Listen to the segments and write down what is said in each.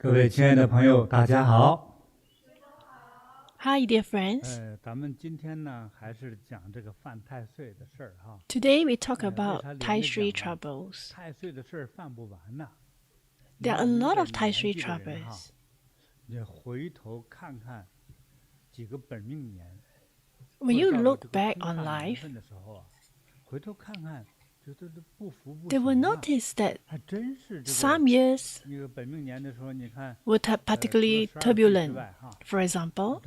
各位亲爱的朋友，大家好。Hi, dear friends. 咱们今天呢，还是讲这个犯太岁的事儿哈。Today we talk about Tai Sui Troubles. 太岁的事儿犯不完呐。There are a lot of Tai Sui Troubles. 你回头看看几个本命年。When you look back on life, 的时候啊，回头看看。they will notice that some years were particularly turbulent. For example,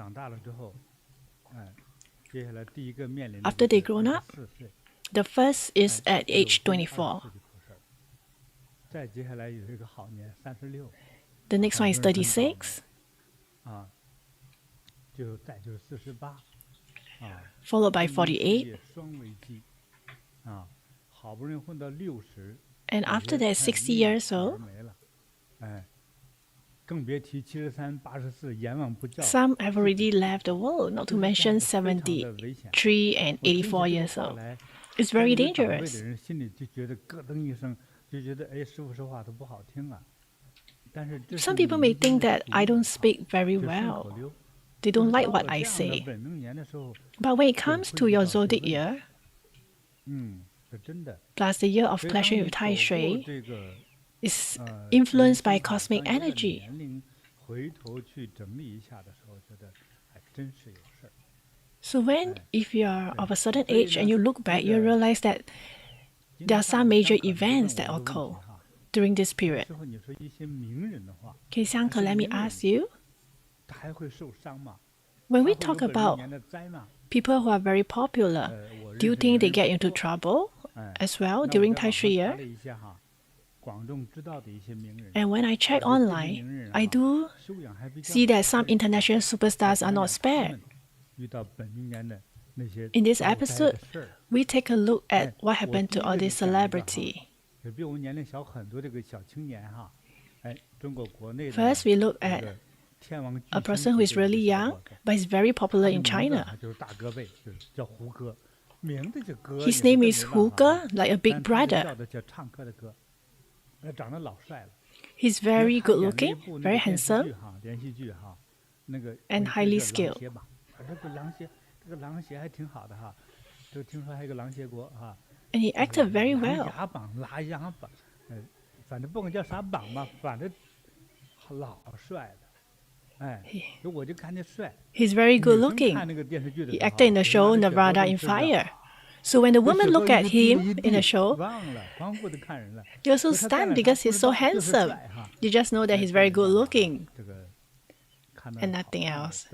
after they grown up, the first is at age 24. The next one is 36. Followed by 48. And after that, 60 years old. Some have already left the world, not to mention 73 and 84 years old. It's very dangerous. Some people may think that I don't speak very well. They don't like what I say. But when it comes to your zodiac year, plus the year of clashing with Tai Sui, is influenced by cosmic energy. So if you are of a certain age and you look back, you realize that there are some major events that occur during this period. Okay, Xiangke, let me ask you. When we talk about people who are very popular, do you think they get into trouble as well during Tai Sui year? And when I check online, I do see that some international superstars are not spared. In this episode, we take a look at what happened to all these celebrities. First, we look at a person who is really young, but is very popular in China. His name is Huge, like a big brother. He's very good looking, very handsome, and highly skilled. And he acted very well. He's very good looking. He acted in the show Nevada in Fire. So when the women look at him in the show, you're so stunned because he's so handsome. You just know that he's very good looking. And nothing else.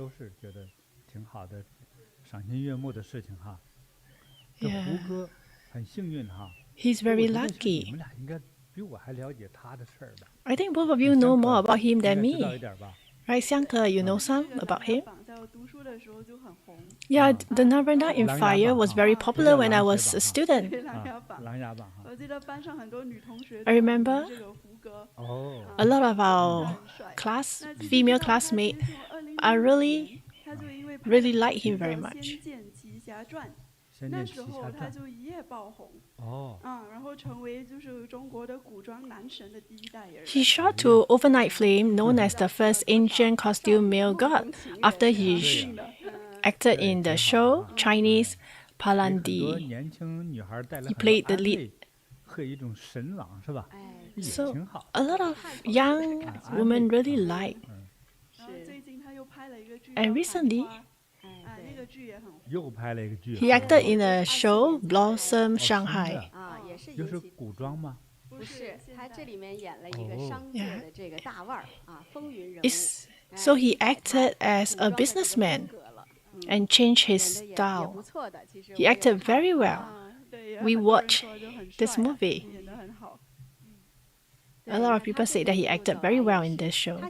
Yeah. He's very lucky. I think both of you know more about him than me. Right, Xiangke, you know some about him? Yeah, the Nirvana in Fire was very popular when I was a student. I remember a lot of our female classmates, I really like him very much. He shot to overnight fame, known as the first ancient costume male god, after he acted in the show Chinese Palandi. He played the lead. So a lot of young women really like. And recently, he acted in a show, Blossom Shanghai. So he acted as a businessman and changed his style. He acted very well. We watched this movie. A lot of people say that he acted very well in this show.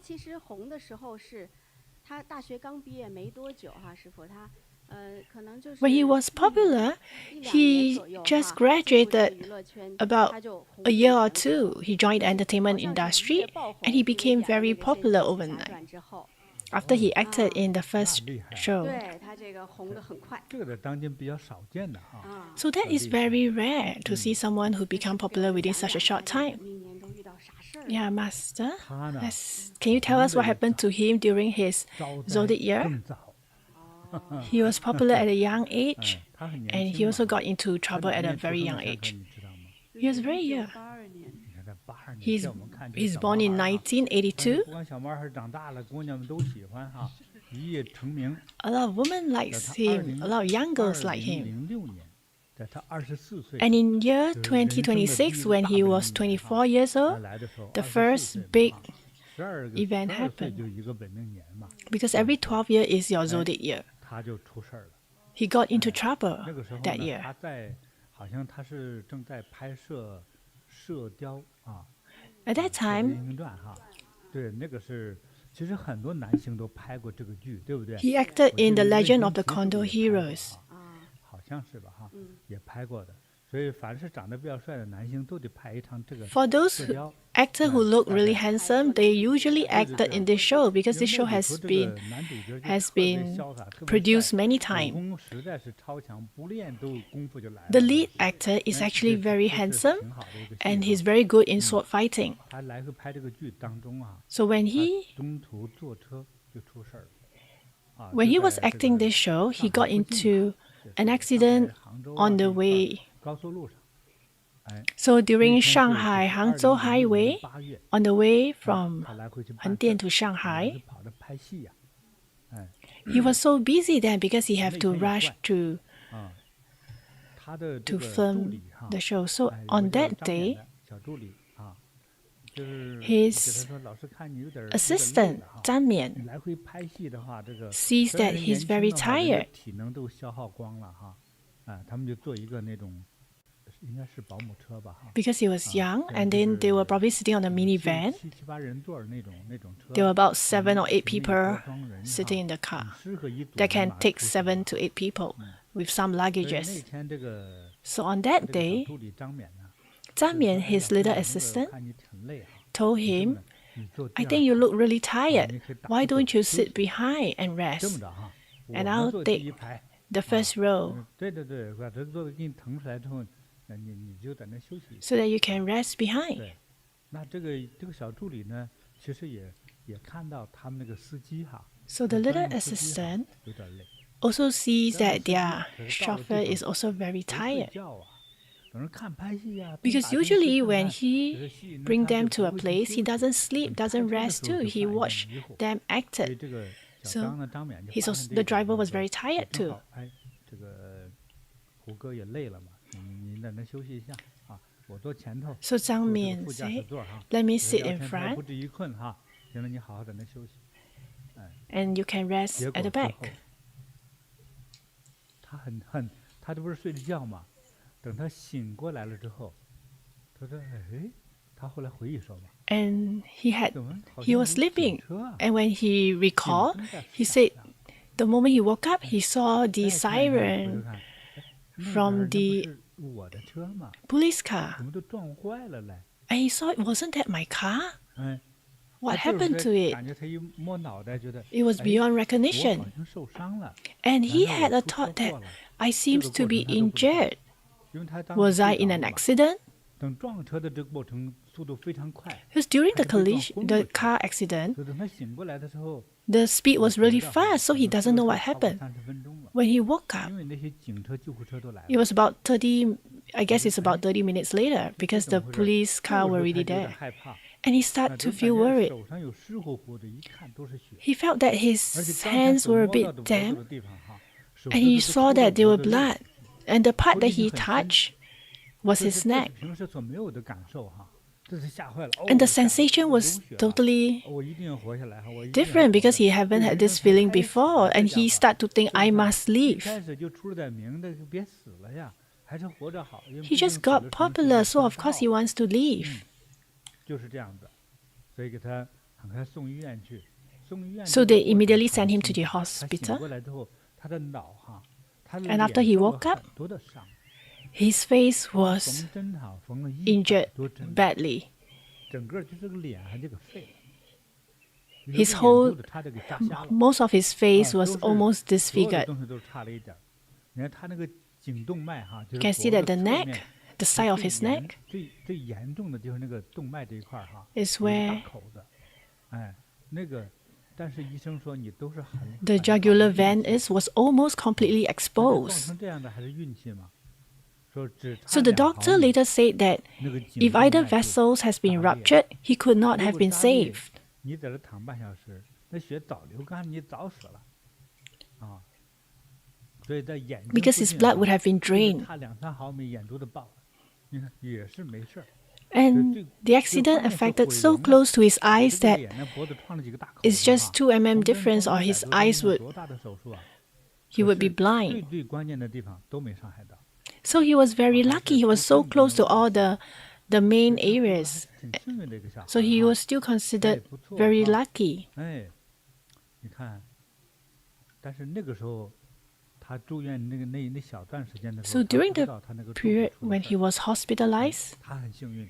When he was popular, he just graduated about a year or two. He joined the entertainment industry and he became very popular overnight after he acted in the first show. So that is very rare to see someone who become popular within such a short time. Yeah, Master. 他呢， Can you tell us what 红得也 happened 早， to him during his 招灾 Zodiac year? 更早。 He was popular at a young age, 他很年 and he 轻 also 嘛。 got into 他 trouble 哪 at a 年出 very 生 young 的先生 age. 你知道吗？ He was very young. 你看这82年， He's 在我们看这个 he's 小 born 毛 in 孩啊，但是 1982. 不管小毛孩长大了，姑娘们都喜欢哈，一夜成名。 A lot of women 在 likes 他 him. A lot of young girls like him. 2006年，在他24岁， And in year 就是人生的第一 2026, 个 when 大 he 本 was 命年 24 years 他 old, 来的时候 the 24 first 岁嘛 big 哈，12 event 岁 happened. 就一个本命年嘛， because every 12 year is your zodiac year. 他就出事儿了。 He got into trouble 那个时候 that 呢， year. 他在好像他是正在拍摄《射雕》啊， At that 《射雕 time, 英雄传》哈，对，那个是其实很多男星都拍过这个剧，对不对？ he acted 我记 in The 得任 Legend 贤 of the 齐是不 Condor 是也拍过 Heroes. 哈好像是吧哈，也拍过的。所以凡是长得比较帅的男星都得拍一场这个 For those 射雕。 actors who look really handsome, they usually acted in this show because 因为 this 那 show 里 has 头这 been 个男主角就 has 特别 been 潇洒，特别 produced 帅 many 武 times. 功实在是超强，不练都功夫就来了。 The lead actor is 哎 actually 这 very 这是 handsome 挺好的一个戏 and 哈 he's very good in sword fighting. 他来回拍这个剧当中啊， So when 他 he 中途坐车就出事儿了。啊， when 就 he was 在这 acting 个 this show, 上 he 海 got 附近 into 吧，就 an 是 accident 上海杭州 on 啊 the 这一块儿 way. 高速路上。哎， So 那 during 天是就是 Shanghai Hangzhou 2006 Highway, 年8月， on the way 他 from 来回去办事 Hengdian 儿 to 本来 Shanghai, 是跑着拍戏呀，哎， he was so busy then because he had to 那天也 rush 怪 to 啊，他的这 to 个助 film 理哈， the show. So 哎，有个 on 叫 that 张冕 day, 的小助理啊，就是给 his 他说，老师看你有点累 assistant 了哈， Zhang 你 Mian 来回拍戏的话，这个 sees 虽然 that 人 he's 年轻 very 的话，人的 tired 体能都消耗光了哈，啊，他们就做一个那种，应该是保姆车吧哈， because he was 啊， young, 这样 and 就 then they were 是 probably sitting on a 七 minivan. 七八人座儿那种车， There were about 上 7 面 or 8停了一 people 桌装人 sitting 哈， in the 很 car 适合一组 that 人 can 马 take 出行 7 的。 to 8 people 嗯， with some 所以那 luggages. 天这个 So on 他 that 这个小 day, 助理张冕呢， Zhang 就说 Mian, 哎， his 老师 little 我那个 assistant, 看你挺累哈， told 你这么 him, 的，你坐 I 第 think 二 you 排， look really 啊， tired. 你可以打 Why 个盹 don't you 休 sit 息。 behind and 这么 rest? 着哈，我 And 呢 I'll 坐第 take 一排 the 啊， first row 对对对，把这座位给你腾出来之后，你就在那休息一下。 so that you can rest behind. 对，那这个小助理呢，其实也看到他们那个司机哈， So the 那专 little 用司机哈 assistant 有点累， also sees 专用 that 司机 their 可是到了 chauffeur 地 is 方 also very 不睡 tired. 觉啊，等着看拍戏呀，边 Because 打电视 usually 看 when 看， he 有的戏呢 bring 他 them 就 to 不 a 会去 place, 休 he 息， doesn't sleep, 等开 doesn't 车的 rest 时候 too. 就 He 发现 watched 迷糊， them 所以 acted. 这个小 So 张呢，张冕就 he's 发 also, 现这 the 一点 driver 就 was 说， very 也 tired 正 too. 好，哎，这个胡哥也累了嘛，你在那休息一下啊，我坐前头， So 坐 Zhang 这个 Mian 副驾驶 said, 座哈， let me 有 sit 聊 in 天才不 front 至于困哈。行了，你好好在那休息。 and you can rest 结 at 果 the 之 back. 后，他这不是睡着觉嘛？等他醒过来了之后，他说：“哎，他后来回忆说嘛， And he had 怎么好 he 像有 was 警 sleeping. 车啊？ And when he 警 recalled, 灯在 he 闪 said 呀。 the moment he woke up, he saw the 再看一看，回头 siren 看，哎，那 from 边儿那不 the 是我的车吗？ police car. 怎么都撞坏了嘞？ And he saw it wasn't that my car? 哎， What 他这 happened 时 to 候 it? 感觉他一摸脑袋，觉得 It was 哎， beyond 我 recognition. 好像受伤了， And 难 he 道 had 我 a 出车 thought that 祸了？ I 这 seems 个 to 过 be 程他都不知道， injured. 因为他当时 Was 睡 I in 着 an 了嘛。 accident? 等撞车的这个过程速度非常快， Because during 他 the 就被撞 collision, 昏 the 过去了。 car accident, 所以等他醒过来的时候， the speed 就 was 觉 really 得哈， fast, so 可 he 能 doesn't 车 know 是 what 超过 happened. 30分钟了， When he woke up, 因为那些警车、救护车都来 it 了。 was about 30, I guess it's 哎， about 30 minutes later 这 because 怎 the 么回事？ police 这 car 个时 were 候他 really 就有点 there. 害怕， And he 啊， started 怎 to 么 feel 感觉 worried. 手上有湿乎乎的，一看都是血， He felt that 而且 his 刚才 hands 手 were a 摸到 bit 的额头 damp, 的地方哈，手 and 指 he 头都 saw 抠到 that there 脖 were 子肉 blood. And the part 抠 that 进去 he 很深， touched was 这 his 是这 neck. 是平时所没有的感受哈，这是吓坏了， And the 哦，吓得 sensation 流 was 血了， totally 我一定要活下来哈，我一定要 different 活 because 着， he 这 haven't had 人 this 生才 feeling 开始 before, 这 and 家 he 伙， started to think, 所 I 以看 must 一 leave. 开始就出了点名的，别死了呀，还是活着好，因为 He 毕竟 just 死 got 了什么事 popular, 都 so 不 of 知 course he 道， wants to leave. 就是这样子，所以给他赶快送医院去，送医院 So 这个 they 过程 immediately 他很 sent him to 辛 the 苦，他醒 hospital. 过来之后，他的脑哈，他的 And after 脸 he 受了 woke up, 很多的伤， his face 缝 was 针哈，缝了100 injured 多针， badly. 整个就这个脸还这个废了，有 His 个眼 whole 珠子差点给扎瞎了。 Most of his 啊， face 都 was 是 almost 所有的 disfigured. 东西都差了一点儿。你看他那个颈动脉哈，就 You 是 can see 脖 that 子 the 侧 neck, 面 the side of his neck 最严重的就是那个动脉这一块哈， is 有一个大 where 口子，哎，那个，但是医生说你都是很 the jugular vein was almost completely 造 exposed. 成这样的还是运气嘛？说只差 So the 2毫 doctor 米 later said that 那个颈 if 动 either 脉就 vessels has been 炸裂 ruptured, he could not 如 have 果 been 炸裂 saved 你在这躺半小时，那血早流干，你早死了啊！所以在眼睛 because 附 his 近 blood 哈 would have been 就是 drained. 差2-3毫米眼珠子爆了，你看也是没事儿。 And the accident affected so close to his eyes 这个 that 脸那脖子创了几个大口 it's 子 just 哈， 2 mm 缝针 difference 缝 or 一百 his 多针 eyes 那 would 多大的手术啊！ he 可 would be 是 blind. 最关键的地方都没伤害到， So he was very 还 lucky. 是 He was so 不幸 close 中 to 的 all 万幸。 the main 所以他活得还 areas. 是挺幸运的一个小孩 So he 哈， was still 哎 considered 不错 very 哈， lucky. 哎，你看，但是那个时候他住院那小段时间的时 So 候，他 during 不知 the 道他那个助手 period 出了 when 事 he 儿， was hospitalized, 他很幸运，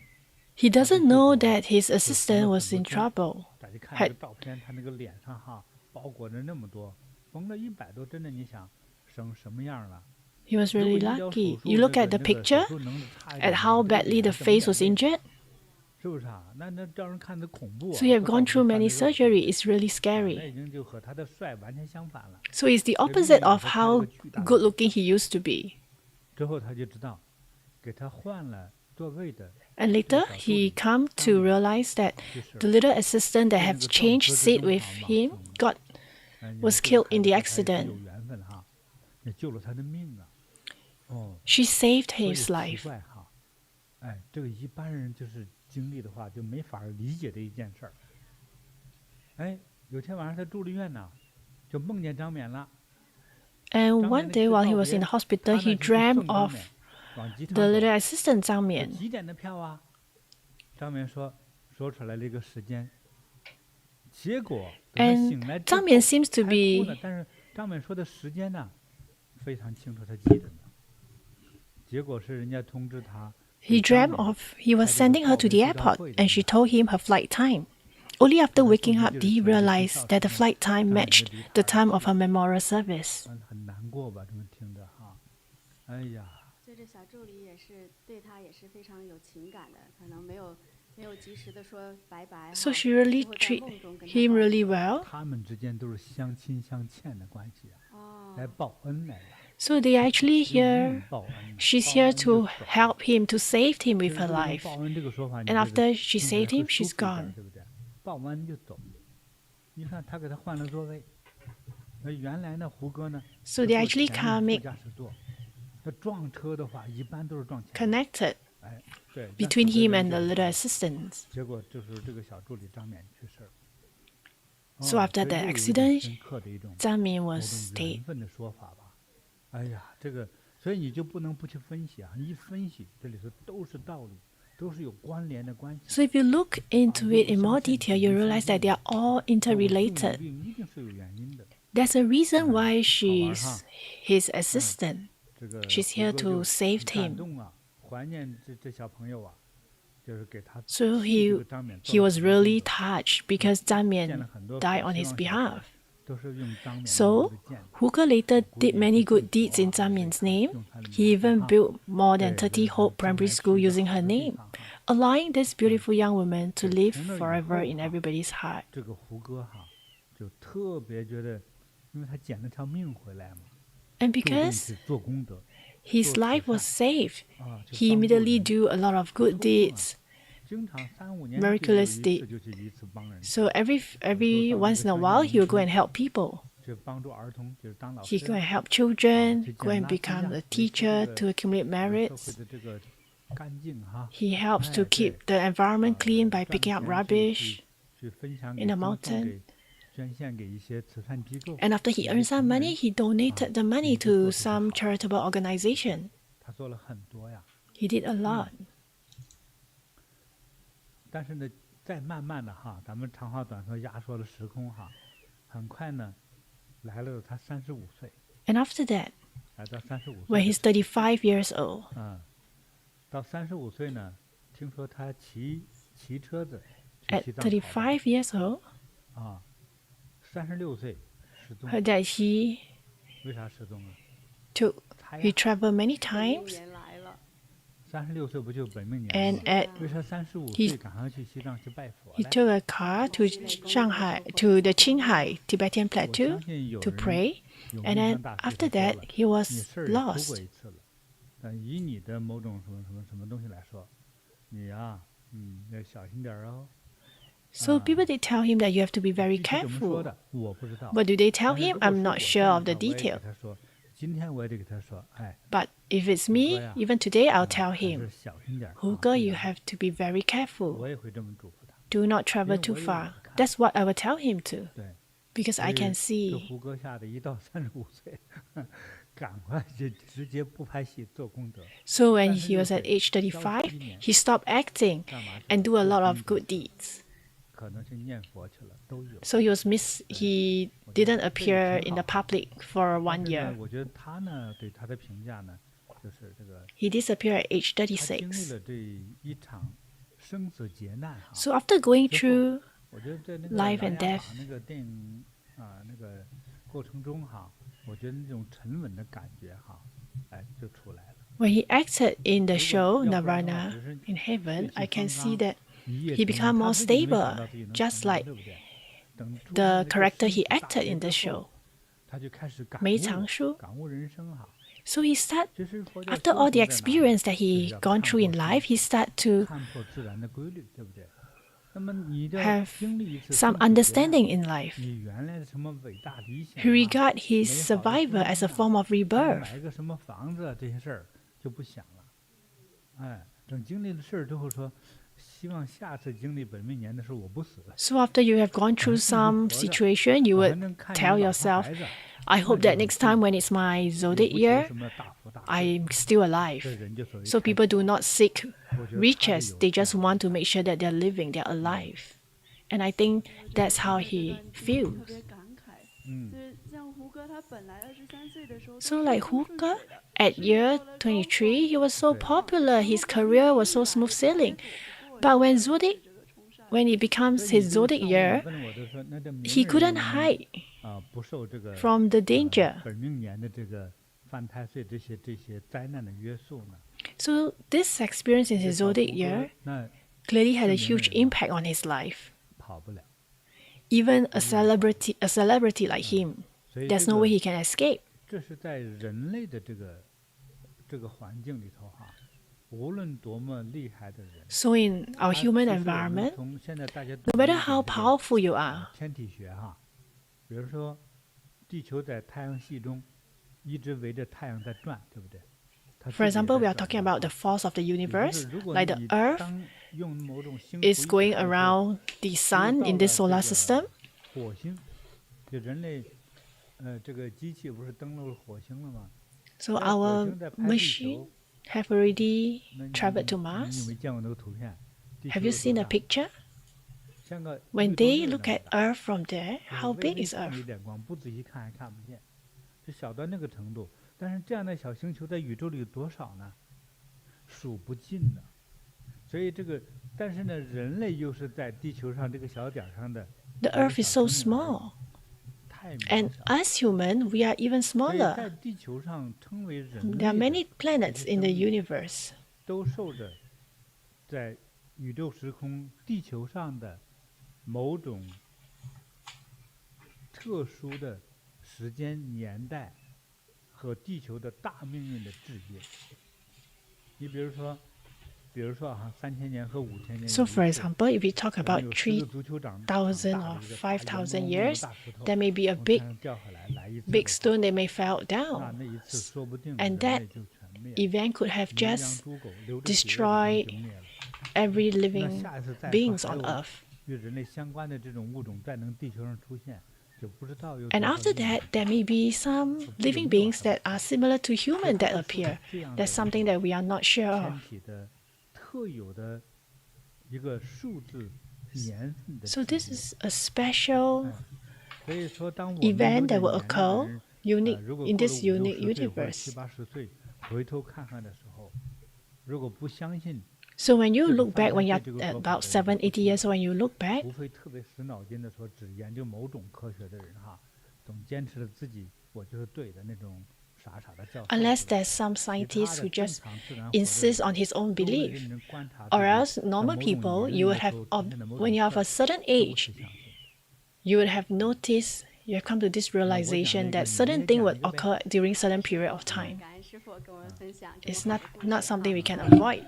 he 他被 doesn't 救 know 活了， that his 就缝 assistant 了 was 很多 in 针。 trouble. 大家看那 Had 个照片，他那个脸上哈包裹着那么多，缝了100多针的，你想生什么样了？ he was 如果 really 医疗手 lucky. 术 You 那 look 个 at the 那个手 picture 术能力差一 at 点 how 哈，这个 badly 脸 the 还怎么 face 演 was 练？ injured. 是不是啊？那让人看着恐怖 So 啊， you have 不好 gone 意思 through 翻 many 着热 surgery. 血 It's really 那 scary. 已经就和他的帅完全相反了。 So it's the 这命 opposite 运给 of 他开了个 how 巨大的 good 口， looking he used to be. 之后他就知道，给他换了座位的 And 这个 later 小助 he 理 come 张 to 敏 realize that 去世 the 了， little assistant that 被那 have 个撞 changed 车之 seat 中 with 哈往 him 生了。 got 你 was 说这个 killed 孩 in 子 the 和他也是 accident. 有缘分哈，也救了他的命啊。哦， She saved 所以 his 奇 life. 怪哈，哎，这个一般人就是经历的话就没法理解的一件事儿。哎，有天晚上他住了院呢，就梦见张冕了。 And 张 one 冕呢 day 去 while 告 he was in 别， the hospital, 他 he 呢就去 dreamt 送张 of 冕往机 the 场 little 走。 assistant 张说冕. 几点的票啊？张冕说出来了一个时间，结果等他 And 醒来之 Zhang 后 Mian seems to 还哭呢， be 但是张冕说的时间呢非常清楚，他记着呢。结果是人家通知他， he 给张 dreamt 冕 of he was 开这个 sending her 告 to 别 the 追悼 airport 会的 and she 呢。 told him her flight time. Only 给 after 他送 waking 进 up 去 did 的 he 时候，一听 realize 到 that 他 the 呢， flight time 张冕就 matched 离他 the 而 time of 去 her 了， memorial service. 很难过吧？这么听着哈，哎呀，所以这小助理也是对他也是非常有情感的，可能没有及时的说拜拜 So 哈， she really 就会在 treat 梦中跟他 him 报 really 喜。 well. 他们之间都是相亲相欠的关系啊，来哦，报恩来了， So they actually 用 here 命报恩呢， she's 报 here 恩就 to 走了。 help him to save him 其 with 实 her 如果用 life. 报恩这个说法，你 And 觉得 after she 听起来 saved 会 him, 舒 she's 服一点， gone. 对不对？报完就走。你看他给他换了座位，那原来呢，胡歌呢 So 是 they 坐 actually 前面副 make 驾驶座，那撞车的话一般都是撞前面， connected 哎，对，那 between 死的 him 人 and 就 the 是 little 他， assistants. 结果就是这个小助理张冕去世了。 So 哦， after 所以 that 又有一点 accident, 深刻的一种 Zhang Mian 某 was 种 stayed. 缘分的说法吧。哎呀，这个，所以你就不能不去分析啊！一分析，这里头都是道理，都是有关联的关系。 So if you look into it in more detail, you realize that they are all 那我中 interrelated. 病一定是有原因的。 There's a reason why 好玩 she's 哈， his assistant. 这个 She's 胡 here 歌 to 就 save 很感 him. 动啊，怀念这小朋友啊，就是给他 So 替这 he 个张冕做 he 了 was 很多 really 动作， touched because Zhang 建 Mian 了很多 died 希 on 望 his 小孩 behalf. 都是用张冕的 So 名字建的。 Hu Ke later 估计 did many 是 good 政 deeds 府 in 啊， Zhang 给 Mian's 他 name. 用他的 He 名字 even 哈。 built more 对， than 这 30 是 Hope 将 Primary 来 School 去 using 的 her 好的地 name, 方哈。 allowing this beautiful young woman to 对， live 从那以 forever 后 in 哈， everybody's heart. 这个胡歌哈，就特别觉得，因为他捡了条命回来嘛， And 注定 because 去做功德 his 做 life 慈 was 善 saved, 啊，去 he 帮助 immediately 人， do a lot of 不 good 错啊， deeds. 经常3-5年就有 Miraculous 一 deed. 次就去一次帮人， So every 到那 once 个 in a 乡 while 下 he 农 will go 村 and help people. 去帮助儿童，就是当老 He 师 go and 啊， help 去 children, go 捡 and 垃圾 become 呀， a 维持这 teacher 个 to accumulate 社会 merits. 的这个干净哈， He helps to 哎， keep 对， the environment clean by 赚的 picking up 钱去 rubbish 去分享 in 给 the 赠送 mountain. 给捐献给一些慈善机构， And after he 给一些 earned some 穷 money, 人 he 啊， donated the money 你就做 to 这些 some 好， charitable organization. 他做了很多呀。 He did a lot. 但是呢，再慢慢的哈，咱们长话短说，压缩了时空哈，很快呢，来了他35岁， And after that, 来到35 when 岁 he's 的时 35 years old, 候，到35岁呢，听说他骑车子去 at 西藏跑的35 years old, 啊，36岁失踪， heard that he 为啥失踪了？ took 猜 he 呀， traveled many 这个 times. 预言来了， 36岁不就本命年 And 吗？ at 为啥35 he 岁赶上去西藏去拜佛 he 嘞？ took a car to Shanghai to the Qinghai Tibetan 我 plateau 相信有 to 人 pray, 有 and 印 then 象大师 after 他说 that 了， he 你 was 事儿也出过 lost. 一次了，但以你的某种什么东西来说，你呀，要小心点儿哦。 So people they tell him that you have to be very 具体怎么说 careful. 的我不知道， What do they tell 但是 him? 如果 I'm 是 not 我 sure 见 of 了 the 他，我也给 detail. 他说，今天我也得给他说，哎， But if it's 虎哥 me, 呀， even today, I'll tell 还是 him, 小心点儿啊， Hugo, 不 you 然 have to be very careful. 我也会这么嘱咐他。 Do not travel 因为 too 我有我 far. 的看 That's 法， what I will tell him to, 对， because 所 I 以 can 这 see. 胡歌吓得一到35岁，赶快就直接不拍戏做功德， So when he 36 was at 岁 age 消 35, 失1年， he stopped acting 干嘛去 and 了？ do a 做 lot of 功德， good deeds. 可能是念佛去了，都有。 So he was he 我觉得 didn't 这也 appear 挺 in the 好。 public for 但 1是呢， year. 我觉得他呢对他的评价呢，就是这个 He disappeared at age 他经历 36. 了这一场生死劫难哈， So after going 之后 through 我觉得在那个 life 琅 and 琊 death, 榜那个电影那个过程中哈，我觉得那种沉稳的感觉哈，哎就出来了。 when he acted in the 如果 show 要不然的话， Nirvana 只是 in 血 heaven, 气 I can 方 see 刚， that 一夜 he 成 become 名，他 more 自己都没想 stable, 到自己能 just 成名， like 对不对？等出现 the 了这个 character 生 he 死大 acted 劫 in the 之 show. 后，他就开始感梅悟，长苏。感悟人生哈。 So he start 其实佛教 after 修 all the 行在哪里？ experience that 就是 he 要 gone 看 through 破 in 生 life, 死， he start to 看破自然的规律，对不对？那么你的 have 经历一次 some 生死劫难， understanding in life. 你原来的什么伟大理想 He 啊， regard his 美好的 survival 婚 as a 姻 form 啊， of 什么 rebirth. 买个什么房子啊，这些事儿就不想了。哎，等经历了事儿之后说，希望下次经历本命年的时候我不死， So after you have gone 我还 through 继续 some 活着， situation, you 我还 would 能看见 tell 老婆 yourself, 孩子， I 那 hope 就 that 很 next 幸 time 福， when it's my 也 zodiac 不求 year, 什么大富大贵， I'm still 这 alive. 人就所谓 So 开 people do 窍。 not seek 我觉得他的 riches, 有 they 这 just 样的 want to 感 make sure that they're living, they're alive. And I think 我觉得 that's 听 how 了这 he 段经历特 feels. 别感慨， 嗯， 就是像胡歌他本来23岁的时候都 So 顺 like 风顺 Huka, 水的， at 甚至 year 到了高 23, 峰， he was so 对， popular, 然后 his 本命 career 年 was 一 so 来， smooth 他 sailing. 还躲不过 But 这 when 个 zodiac, 这个冲煞。 when it becomes 所以你 his 就是 zodiac 上午你 year, 问我的说，那这名 he 人 couldn't 能不能 hide 不受这个 from the danger. 本命年的这个犯太岁这些灾难的约束呢？ So this experience in 这 his 小胡 zodiac 歌 year 那 clearly had a 是名 huge 人呢， impact on his life. 跑不了， Even a 绝对是跑不了。 celebrity like him, 所以 there's 这 no way 个 he can escape. 这是在人类的这个环境里头哈，无论多么厉害的人， So in our 他 human 其实我们 environment, 从现在大家 no 懂的 matter 一 how 点这个 powerful you are, 天体学哈，比如说地球在太阳系中一直围着太阳在转，对不对？它 for 自己也 example, 在 we are 转 talking 的 about the 哈。 force of the 也就 universe, 是如果 like the 你 Earth 当用某种星 is 图一 going 看的时候， around the 如果 sun 到 in 了 this 这 solar 个 system. 火星，就人类这个机器不是登陆火星了吗？ So 在火 our 星在拍地 machine 球， have already 那你 traveled to 你有 Mars. 没见过那个图片？地 Have 球 you 有多 seen a 大？ picture? 像个 When 绿豆 they 粒儿 look 那么 at 大， Earth from there, 就是 how 微 big 微 is 看了 Earth? 一点光，不仔细看还看不见，就小到那个程度。但是这样的小星球在宇宙里有多少呢？数不尽的。所以这个，但是呢，人类又是在地球上这个小点儿上的 The 一个 Earth is 小 so 生命而已， small. 太渺 And 小了。 us human, we are even 所以在 smaller. 地球上称为人 There are 类 many 的 planets 这些 in the 生命， universe. 都受着在宇宙时空地球上的某种特殊的时间年代和地球的大命运的制约。你比如说啊，3000年和5000年有 So 一 for 次， example, if we talk 我们 about 有10个足球场3,000大 or 的一个大圆 5,000 蒙蒙的 years, 大石头 there may be a 从 big, 天上掉下来一次 big 的话， stone that may fall 那 down. 那一次说不定 And 人 that 类就全灭了， event could have 牛羊 just 猪狗流着血已经 destroyed 就灭了。 every 那 living 下一次再说 beings 还 on 有 Earth. 与人类相关的这种物种再能地球上出现，就不知道有 And 多少 after 亿 that, there may be some 不知 living 有没有 beings 什么 that are similar to 所以 human 它 that 是 appear. 这样的 That's 一 something 种 that we are not sure 天 of. 体的特有的一个数字年份的 So 体 this 验。 is a special 哎，所以说，当我们有 event 点 that will 年龄的 occur 人， unique 如果 in 过了 this 50、 unique 60岁或者 universe. 70、80岁，回头看看的时候，如果不相信， So when you 这个 look 犯 back, 太 when 岁 you're 这个说法 about 的人 7, 不 80 多 years, when you look back, 除非特别死脑筋的说只研究某种科学的人哈，总坚持着自己我就是对的那种 Unless there's some scientist who just insists on his own belief. Or else, normal people, you would have, when you have a certain age, you would have noticed, you have come to this realization that certain thing would occur during certain period of time. It's not something we can avoid.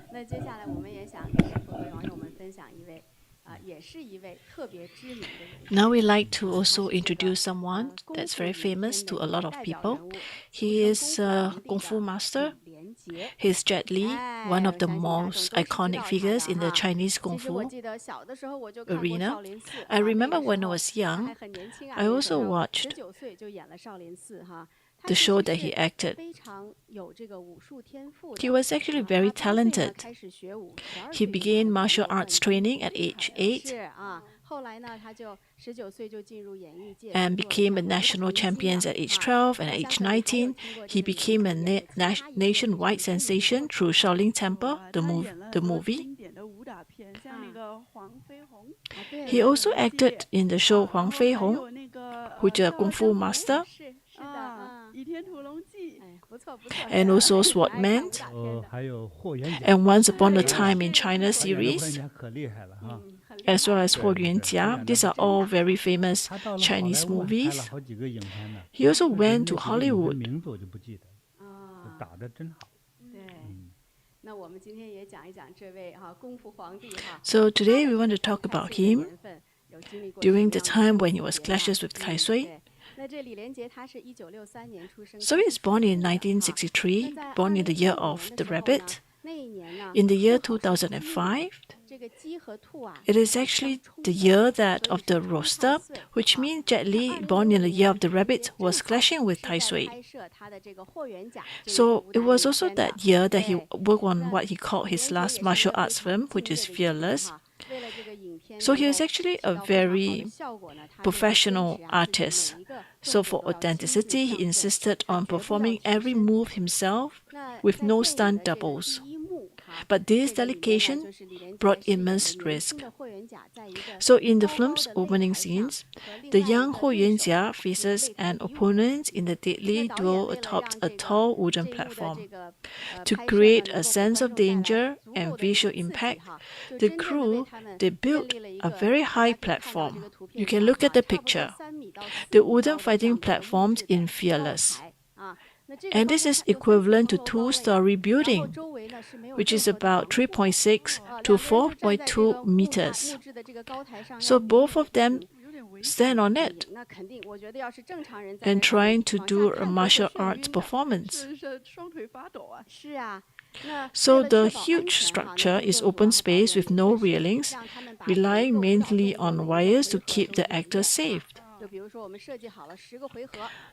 Now we like to also introduce someone that's very famous to a lot of people. He is a Kung Fu master. He's Jet Li, one of the most iconic figures in the Chinese Kung Fu arena. I remember when I was young, I also watched the show that he acted. He was actually very talented. He began martial arts training at age 8 and became a national champion at age 12, and at age 19 he became a nationwide sensation through Shaolin Temple, the movie. He also acted in the show Huang Fei Hong, which is a Kung Fu master, and also Swordman, and Once Upon a Time in China series, as well as Huo Yuanjia. These are all very famous Chinese movies. He also went to Hollywood. So today we want to talk about him during the time when he was clashes with Tai Sui. So he was born in 1963, born in the year of the rabbit. In the year 2005, it is actually the year that of the rooster, which means Jet Li, born in the year of the rabbit, was clashing with Tai Sui. So it was also that year that he worked on what he called his last martial arts film, which is Fearless. So he is actually a very professional artist. So for authenticity, he insisted on performing every move himself with no stunt doubles. But this delegation brought immense risk. So in the film's opening scenes, the young Huo Yuanjia faces an opponent in the deadly duel atop a tall wooden platform. To create a sense of danger and visual impact, the crew, they built a very high platform. You can look at the picture. The wooden fighting platforms in Fearless. And this is equivalent to two-story building, which is about 3.6 to 4.2 meters. So both of them stand on it and trying to do a martial arts performance. So the huge structure is open space with no railings, relying mainly on wires to keep the actors safe.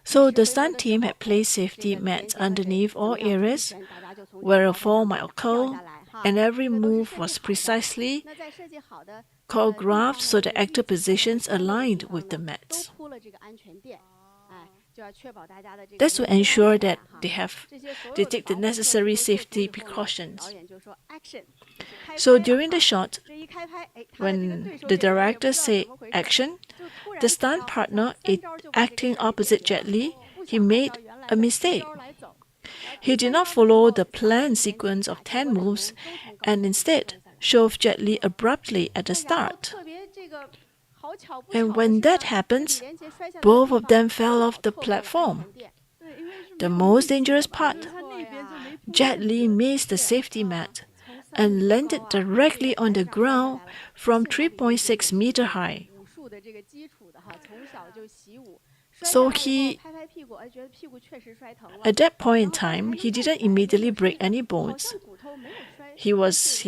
So the stunt team had placed safety mats underneath all areas where a fall might occur, and every move was precisely choreographed so the actor positions aligned with the mats. That's to ensure that they take the necessary safety precautions. So during the shot, when the director said action, the stunt partner acting opposite Jet Li, he made a mistake. He did not follow the planned sequence of 10 moves and instead shoved Jet Li abruptly at the start. And when that happens, both of them fell off the platform. The most dangerous part, Jet Li missed the safety mat and landed directly on the ground from 3.6 meters high. So at that point in time, he didn't immediately break any bones. He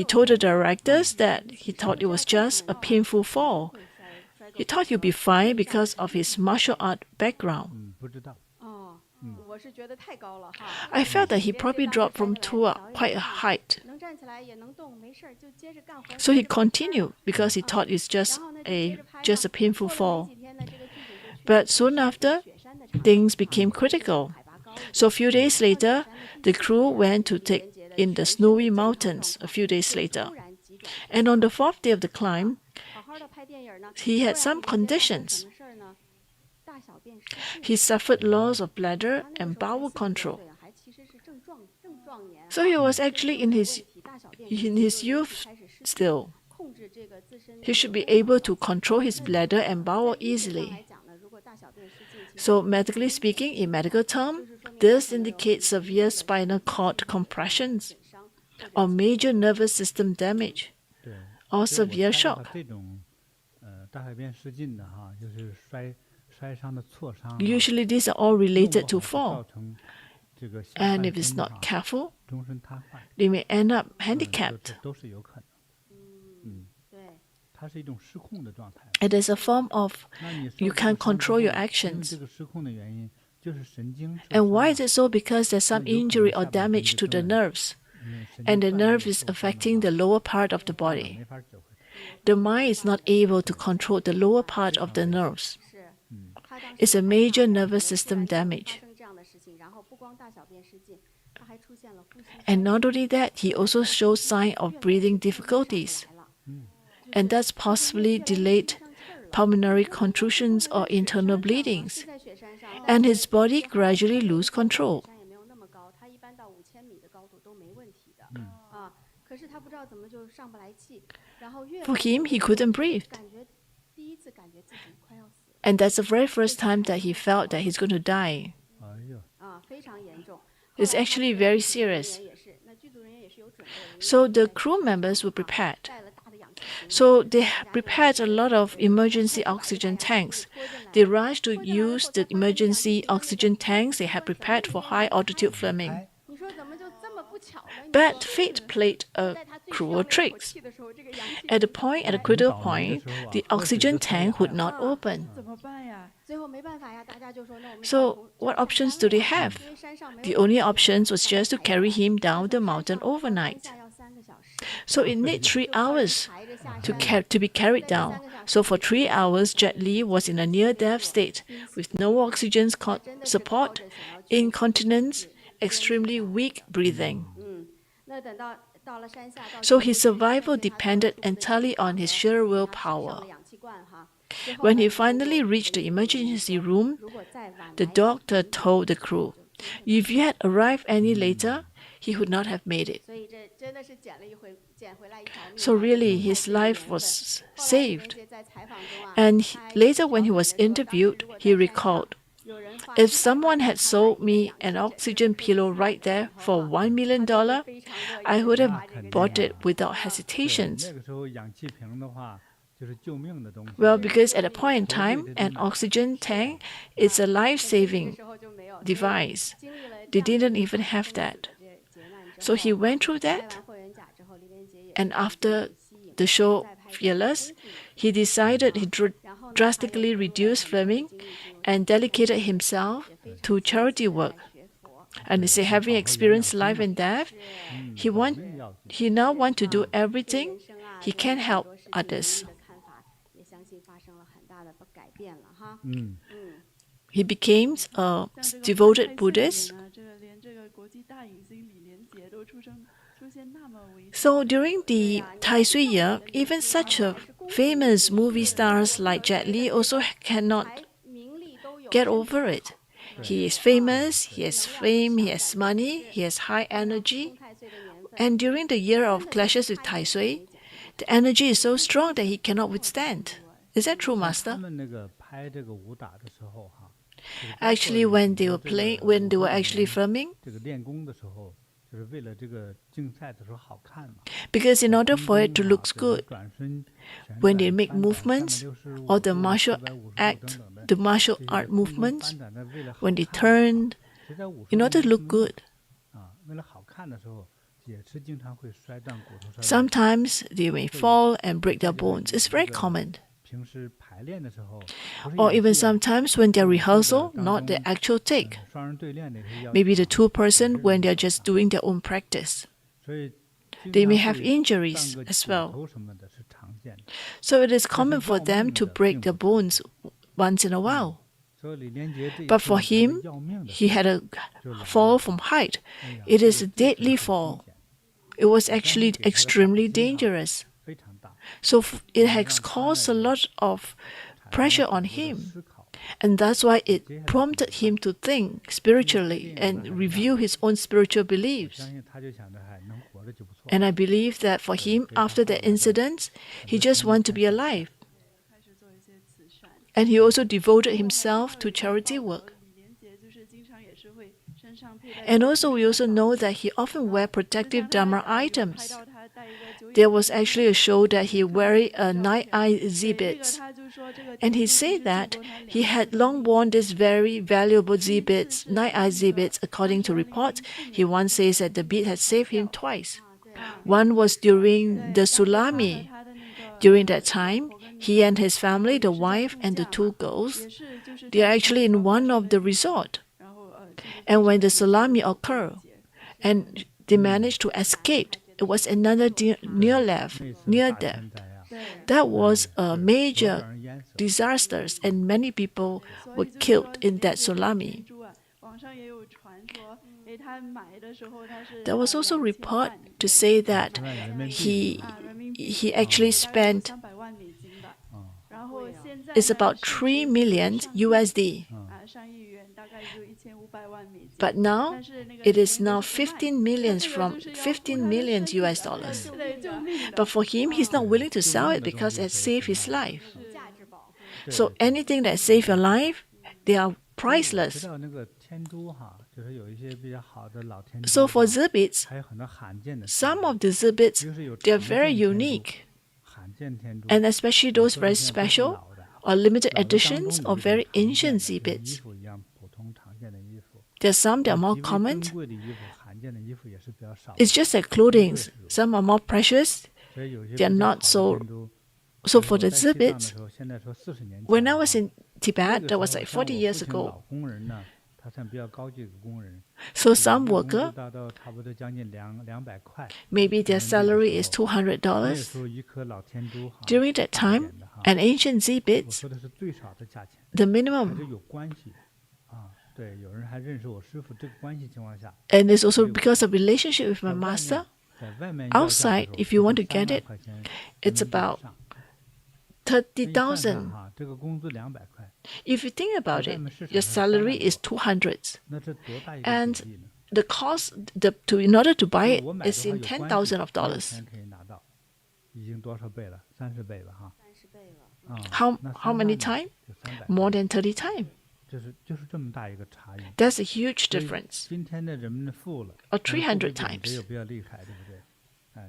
told the directors that he thought it was just a painful fall. He thought he'd be fine because of his martial art background. I felt that he probably dropped from quite a height. So he continued because he thought it's just a painful fall. But soon after, things became critical. So a few days later, the crew went to take in the snowy mountains a few days later. And on the 4th day of the climb, he had some conditions. He suffered loss of bladder and bowel control. So he was actually in his youth still. He should be able to control his bladder and bowel easily. So medically speaking, in medical term, this indicates severe spinal cord compressions or major nervous system damage or severe shock. Usually these are all related to fall. And if it's not careful, they may end up handicapped. It is a form of you can't control your actions. And why is it so? Because there's some injury or damage to the nerves, and the nerve is affecting the lower part of the body. The mind is not able to control the lower part of the nerves. It's a major nervous system damage. And not only that, he also shows signs of breathing difficulties. And that's possibly delayed pulmonary contusions or internal bleedings. And his body gradually loses control. For him, he couldn't breathe. And that's the very first time that he felt that he's going to die. It's actually very serious. So the crew members were prepared. So they prepared a lot of emergency oxygen tanks. They rushed to use the emergency oxygen tanks they had prepared for high altitude filming. But fate played a cruel trick. At a critical point, the oxygen tank would not open. So what options do they have? The only options was just to carry him down the mountain overnight. So it needed 3 hours to be carried down. So for 3 hours, Jet Li was in a near-death state with no oxygen support, incontinence, extremely weak breathing. So his survival depended entirely on his sheer willpower. When he finally reached the emergency room, the doctor told the crew, if you had arrived any later, he would not have made it. So really, his life was saved. And later when he was interviewed, he recalled, if someone had sold me an oxygen pillow right there for $1 million, I would have bought it without hesitations. Well, because at a point in time, an oxygen tank is a life-saving device. They didn't even have that. So he went through that, and after the show Fearless, he decided he drastically reduced filming and dedicated himself to charity work. And he said, having experienced life and death, he now wants to do everything he can help others. He became a devoted Buddhist. So during the Tai Sui year, even such a famous movie stars like Jet Li also cannot get over it. He is famous, he has fame, he has money, he has high energy. And during the year of clashes with Tai Sui, the energy is so strong that he cannot withstand. Is that true, Master? Actually, when they were actually filming, because in order for it to look good, when they make movements or the martial art movements, when they turn, in order to look good, sometimes they may fall and break their bones. It's very common. Or even sometimes when they're rehearsal, not the actual take. Maybe the two-person when they're just doing their own practice. They may have injuries as well. So it is common for them to break their bones once in a while. But for him, he had a fall from height. It is a deadly fall. It was actually extremely dangerous. So it has caused a lot of pressure on him. And that's why it prompted him to think spiritually and review his own spiritual beliefs. And I believe that for him, after the incident, he just wanted to be alive. And he also devoted himself to charity work. And also, we also know that he often wear protective Dharma items. There was actually a show that he wearing a night-eye Z-beads. And he said that he had long worn these very valuable Z-beads, night-eye Z-beads. According to reports, he once says that the bead had saved him twice. One was during the tsunami. During that time, he and his family, the wife and the 2 girls, they are actually in one of the resort. And when the tsunami occurred, and they managed to escape, it was another near death. That was a major disaster, and many people were killed in that tsunami. There was also a report to say that he actually spent it's about 3 million USD. But now it is now 15 million from 15 million US dollars. But for him, he's not willing to sell it because it saved his life. So anything that saves your life, they are priceless. So for Z-beads, some of the Z-beads, they are very unique. And especially those very special or limited editions or very ancient Z-beads. There are some that are more common. It's just like clothing. Some are more precious. They are not so. So for the Z-beads, when I was in Tibet, that was like 40 years ago. So some worker, maybe their salary is $200. During that time, an ancient Z-beads, the minimum. And it's also because of relationship with my master. Outside, if you want to get it, it's about 30,000. If you think about it, your salary is 200, and the cost in order to buy it is in $10,000. How many times? More than 30 times. That's a huge difference. Or 300 times.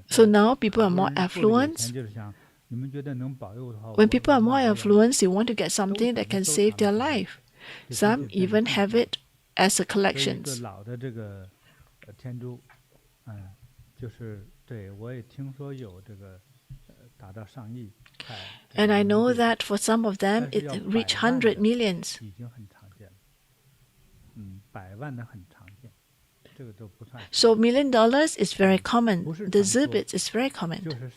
So now people are more affluent. When people are more affluent, they want to get something that can save their life. Some even have it as a collection. And I know that for some of them, it reached 100 millions. So $1 million is very common. The Z-beads is very common.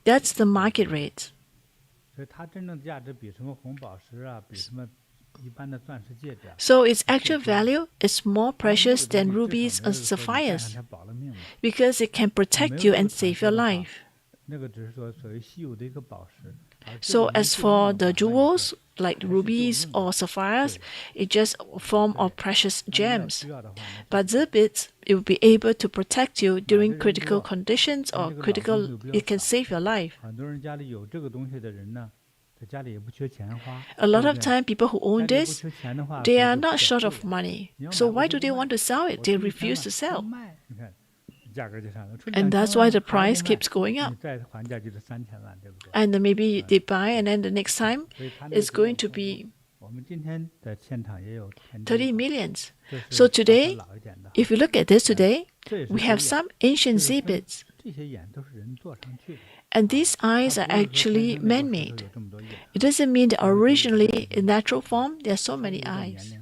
That's the market rate. So its actual value is more precious than rubies or sapphires because it can protect you and save your life. So as for the jewels, like rubies or sapphires, it's just a form of precious gems. But Z-beads, it will be able to protect you during critical conditions or it can save your life. A lot of time, people who own this, they are not short of money. So why do they want to sell it? They refuse to sell. And that's why the price keeps going up. And then maybe they buy, and then the next time it's going to be 30 millions. So today, if you look at this today, we have some ancient Z-beads. And these eyes are actually man-made. It doesn't mean that originally, in natural form, there are so many eyes.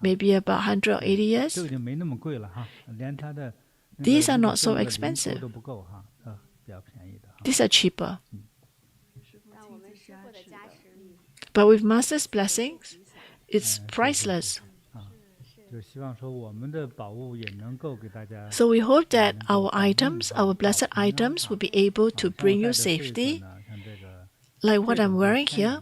Maybe about 180 years. These are not so expensive. These are cheaper. But with Master's blessings, it's priceless. So we hope that our items, our blessed items, will be able to bring you safety. Like what I'm wearing here.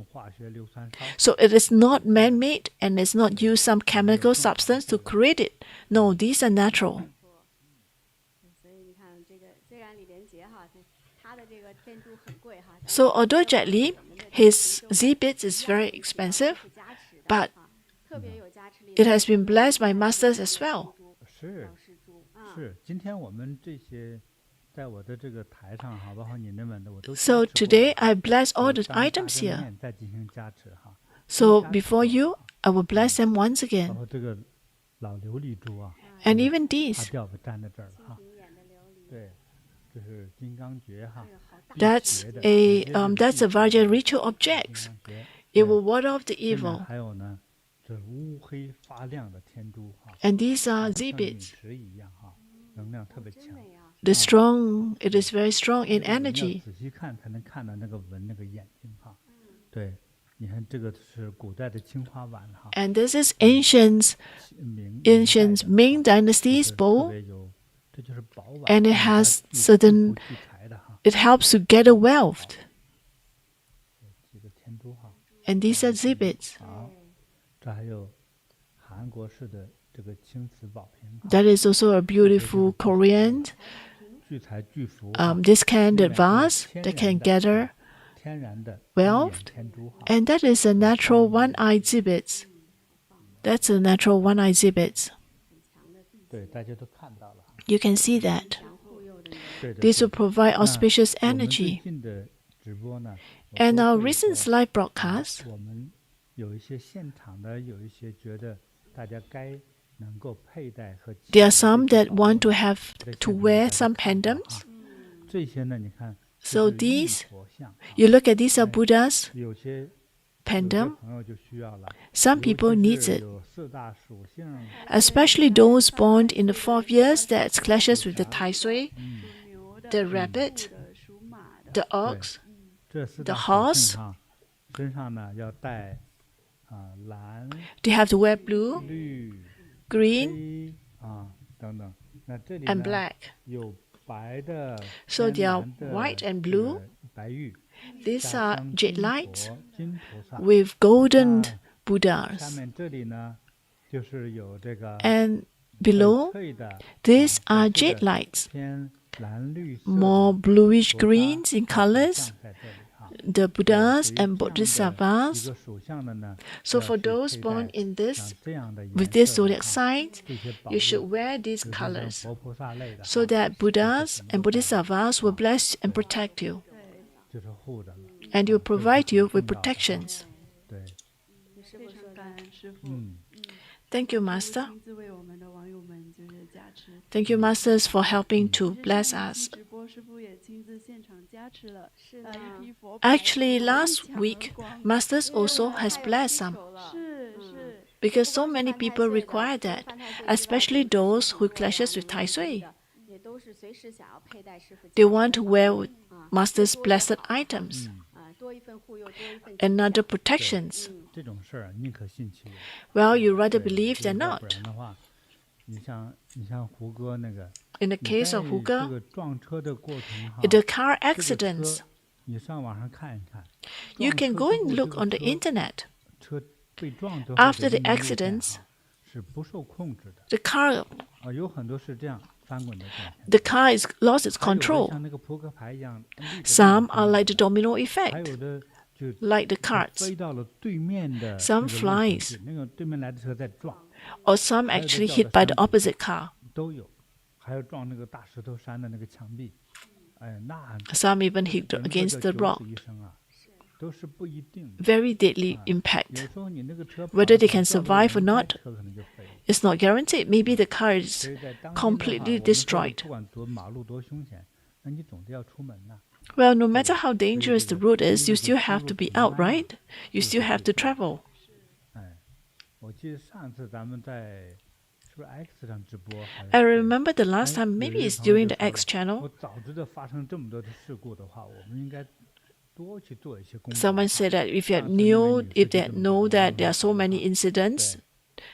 So it is not man-made and it's not use some chemical substance to create it. No, these are natural. So although Jet Li, his Z-bits is very expensive, but it has been blessed by masters as well. 是，今天我们这些在我的这个台上哈，包括你那边的，我都 So 加持过 today 了 I bless all the 当大 items 正 here. 面再进行加持哈， So 加持 before 过 you, I will bless them once 包 again. 括这个老琉璃珠啊， And even 它 these, 掉粘在这儿了哈，对，这是金刚诀哈， that's 辟邪的 a 直接就是 that's a 辟邪 Vajra 的 ritual 金 objects. 刚诀 It 对 will ward off the 这面 evil. 还有呢，这乌黑发亮的天珠哈， And these are 像陨 Z-bits. 石一样哈，能量特别强。 The strong, it is very strong in 这个你要 energy. 仔细看才能看到那个纹那个眼睛哈。对，你看这个是古代的青花碗哈， And this is ancient 明 Ming 代 Dynasty's 的哈， 特 bowl. 别有，这就是宝碗， And it 用来 has 聚 certain- 聚财的哈， It helps to gather wealth. 几个天珠哈。 And these are Z-bits. 好，这还有韩国式的这个青瓷宝瓶哈， That is also a beautiful Korean 聚财聚福哈， this candle vase that can gather 天然的 wealth. 一眼天珠哈。 And that is a natural one-eye exhibit. That's a natural one-eye exhibit. 对，大家都看到了哈。 You can see that. 对的。 This 对 will 的 provide 那 auspicious 我们最 energy. 近的直播呢，我 And 都 our 会 recent 说 live broadcast, 我们有一些现场的，有一些觉得大家该能够佩戴和 there are 骑的 some 这些 that 宝 want to 物 have 这 to 些呢 wear 大家 some 看到 pendants. 哈，这些呢，你看， So 这是玉 these, 佛像哈， you look at these are 哎 Buddhas 有些 pendant. 朋友就需要了， Some 尤 people 其 needs 是 it, 有四大属性， especially those born in the 4th years that clashes with the Tai Sui, 嗯， the rabbit, 属马的， the ox, 这四 the 大属 horse 性哈，身上呢要带蓝、 they have to wear blue, 绿、 green, 黑等等。那这里 and 呢 black. 有白的、 So 天 they are 蓝的 white and 这 blue. 个白玉， These 加 are 上 jade 金 lights 佛金菩萨。 with golden 下 Buddhas. 面这里呢，就是有这个 And 翡 below, 翠的 these are 翡翠 jade 的 lights, 偏蓝绿色的 more bluish 菩萨 greens in 和 colors, 像在这里哈。 the 对 Buddhas 属于 and 这样的 Bodhisattvas. 一个属相的呢， So 要 for 去 those 佩 born 戴 in 像 this, 这样的 with 颜 this 色的 zodiac 哈 sign, 这些宝 you should 物 wear these 比如说像 colors 佛菩萨类的 so 哈 that 这些 Buddhas 全 and 都带着 Bodhisattvas will bless and protect you, 就是护着了。 and will 这是 provide 很 you 重 with 要的哈 protections. 对，非常感恩师傅，嗯， Thank you, 师 Master. 父亲自为我们的网友们就是加持。 Thank you, Masters, for helping to 其实 bless 上一期 us. 直播师傅也亲自现场加持了，是的，一批佛牌 Actually, 一 last 抢而 week, 光 Masters also has blessed some 是是， because so many people require that, especially those who clashes with Tai Sui. They want to wear Master's blessed items 嗯 and other protections. 这种事儿宁可信其有。 Well, you rather 对 believe 就是 than 要不 not. 然的话，你像胡歌那个， In the 你 case 在 of 这 Huga, 个撞车的过程哈， the car 这个 accidents, 车你上网上看一看， you 撞 can 车 go 之 and 后 look 这个 on the 车 internet. 车被撞之后 After 的 the 命运路线 accidents, 哈是不受控制的 the car 有很多是这样翻滚的状态。 the car is lost its 还有的 control. 像那个扑克牌一样，立着立着 Some 翻 are 滚 like the 的 domino 还 effect, 有的就 like the 它 cards, 飞到了对面的 Some 那个路上 flies 去那个对面来的车在撞， or some 还有的 actually 掉 hit 到 by 山 the 谷 opposite car. 都有，还有撞那个大石头山的那个墙壁，哎，那 Some even hit 人 against 叫 the 九 rock. 死一生啊，都是不一定的。 Very deadly 啊 impact. 有时候你那个车 Whether they 跑 can 掉到 survive or 轮胎 not 车可能就废了。 It's not guaranteed. Maybe the car is 所以在当今的话 completely 我们说的 destroyed. 不管多马路多凶险，那你总得要出门呐。 Well, no matter how dangerous the road is, you still have to be out, right? You still have to travel. 哎，我记得上次咱们在是不是 X 上直播？还是 I 对 remember the last 哎 time, 有 maybe 一个 it's 朋友 during 就 the 说 X 了 channel. 我早知道发生这么多的事故的话，我们应该多去做一些工作。 Someone said that if they 上次那位 knew, 女士 if 就 they 这么 know 说 that 的 there are so many incidents,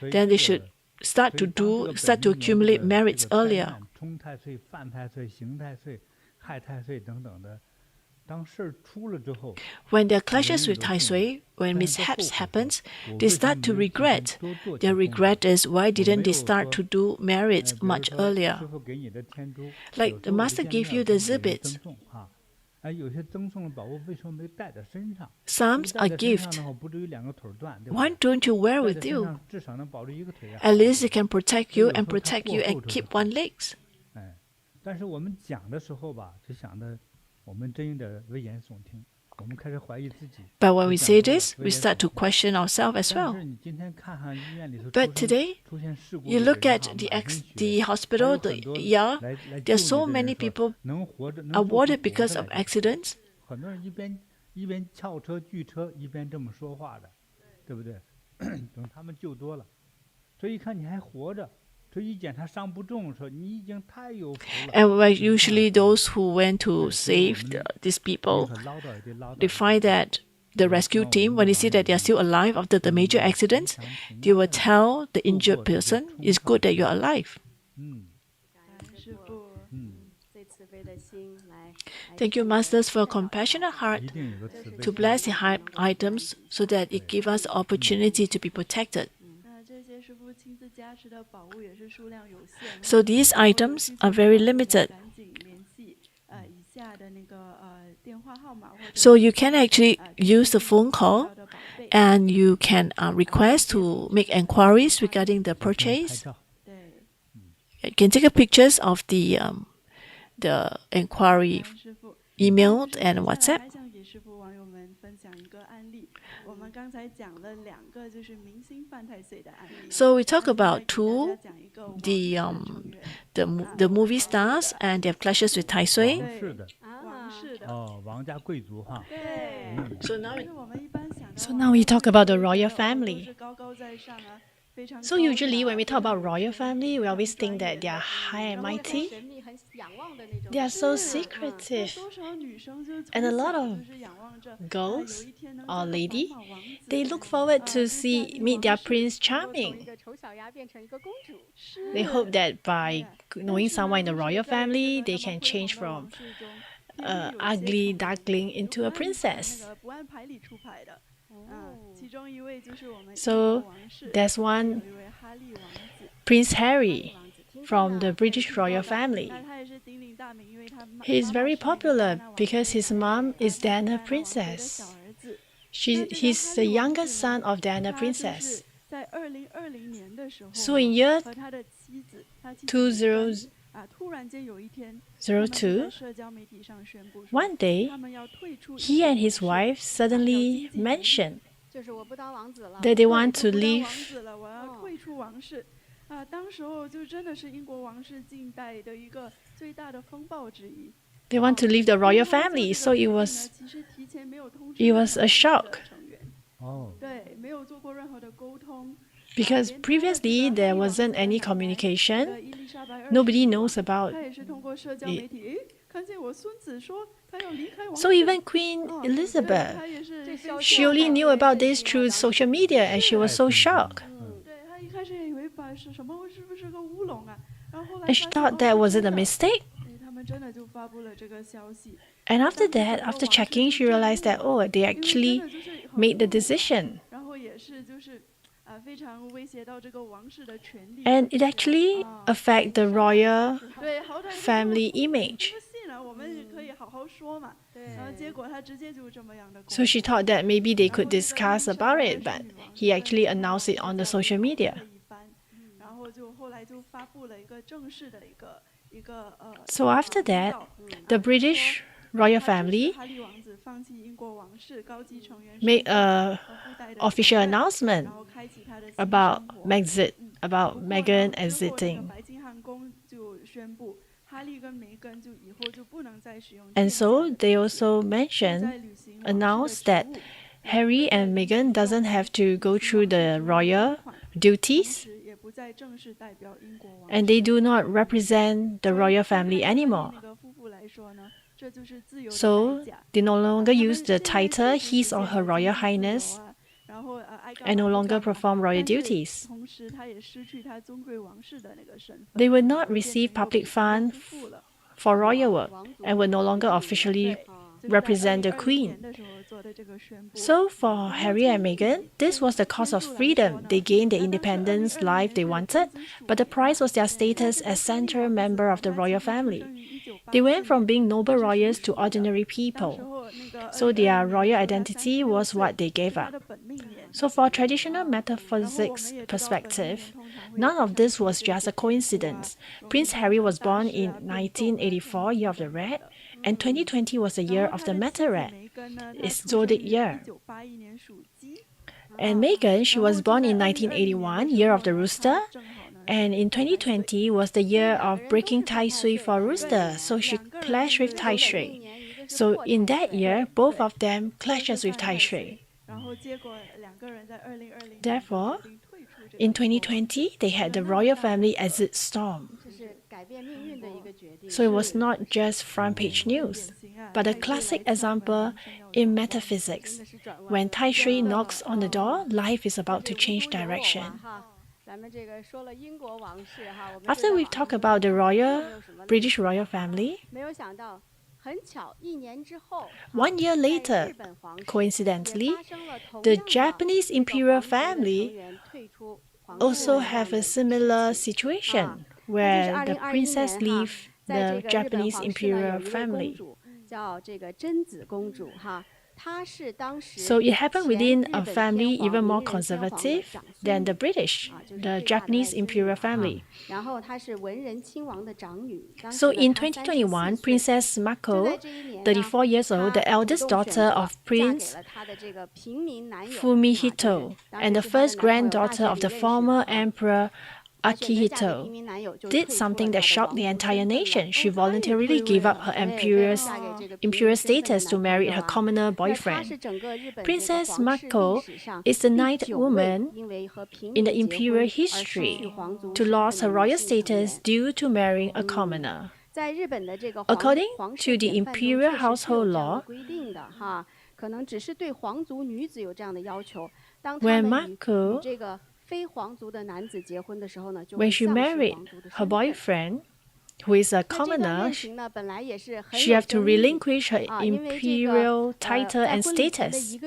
对，所以 then 这 they should 个 start 所 to 以当这 do, 个 start 本 to 命年 accumulate 这个 merits 灾 earlier. 难冲太岁、犯太岁、刑太岁、害太岁等等的 When there are clashes with Tai Sui, when mishaps happens, they start to regret. Their regret is why didn't they start to do merits much earlier? Like the master gave you the exhibits. Some are gift. Why don't you wear with you? At least it can protect you and keep one legs. But when we say this, we start to question ourselves as well. But today, you look at the hospital, there are so many people awarded because of accidents. And usually those who went to save these people, they find that the rescue team, when they see that they are still alive after the major accidents, they will tell the injured person, it's good that you're alive. Thank you, Masters, for a compassionate heart to bless the items so that it gives us opportunity to be protected. So these items are very limited. So you can actually use the phone call and you can request to make inquiries regarding the purchase. You can take pictures of the inquiry emailed and WhatsApp. So we talk about two, the movie stars and their clashes with Tai Sui. So now we talk about the royal family. So usually when we talk about royal family, we always think that they are high and mighty. They are so secretive. And a lot of girls or lady, they look forward to meet their Prince Charming. They hope that by knowing someone in the royal family, they can change from ugly duckling into a princess. So there's one Prince Harry from the British royal family. He is very popular because his mom is Diana Princess. He's the youngest son of Diana Princess. So in year 2002, one day, he and his wife suddenly mentioned that they want to leave. They want to leave the royal family, so it was a shock. Because previously there wasn't any communication. Nobody knows about it. So even Queen Elizabeth, she only knew about this through social media and she was so shocked. And she thought that was it a mistake? And after that, after checking, she realized that, oh, they actually made the decision. And it actually affects the royal family image. So she thought that maybe they could discuss about it, but he actually announced it on the social media. So after that, the British royal family made an official announcement about Meghan exiting. And so they also announced that Harry and Meghan doesn't have to go through the royal duties, and they do not represent the royal family anymore. So they no longer use the title His or Her Royal Highness and no longer perform royal duties. They will not receive public funds for royal work and will no longer officially represent the queen. So for Harry and Meghan, this was the cost of freedom. They gained the independence life they wanted, but the price was their status as central member of the royal family. They went from being noble royals to ordinary people. So their royal identity was what they gave up. So for traditional metaphysics perspective, none of this was just a coincidence. Prince Harry was born in 1984, year of the rat, and 2020 was the year of the metal rat. It's zodiac year. And Meghan, she was born in 1981, year of the rooster, and in 2020 was the year of breaking Tai Sui for rooster, so she clashed with Tai Sui. So in that year, both of them clashes with Tai Sui. Therefore, in 2020, they had the royal family exit storm. So it was not just front page news, but a classic example in metaphysics. When Tai Sui knocks on the door, life is about to change direction. After we've talked about the British royal family, 1 year later, coincidentally, the Japanese imperial family also have a similar situation where the princess leave the Japanese imperial family. So it happened within a family even more conservative than the British, the Japanese imperial family. So in 2021, Princess Mako, 34 years old, the eldest daughter of Prince Fumihito and the first granddaughter of the former Emperor Akihito, did something that shocked the entire nation. She voluntarily gave up her imperial status to marry her commoner boyfriend. Princess Mako is the ninth woman in the imperial history to lose her royal status due to marrying a commoner. According to the imperial household law, when Mako when she married her boyfriend, who is a commoner, she have to relinquish her imperial title and status.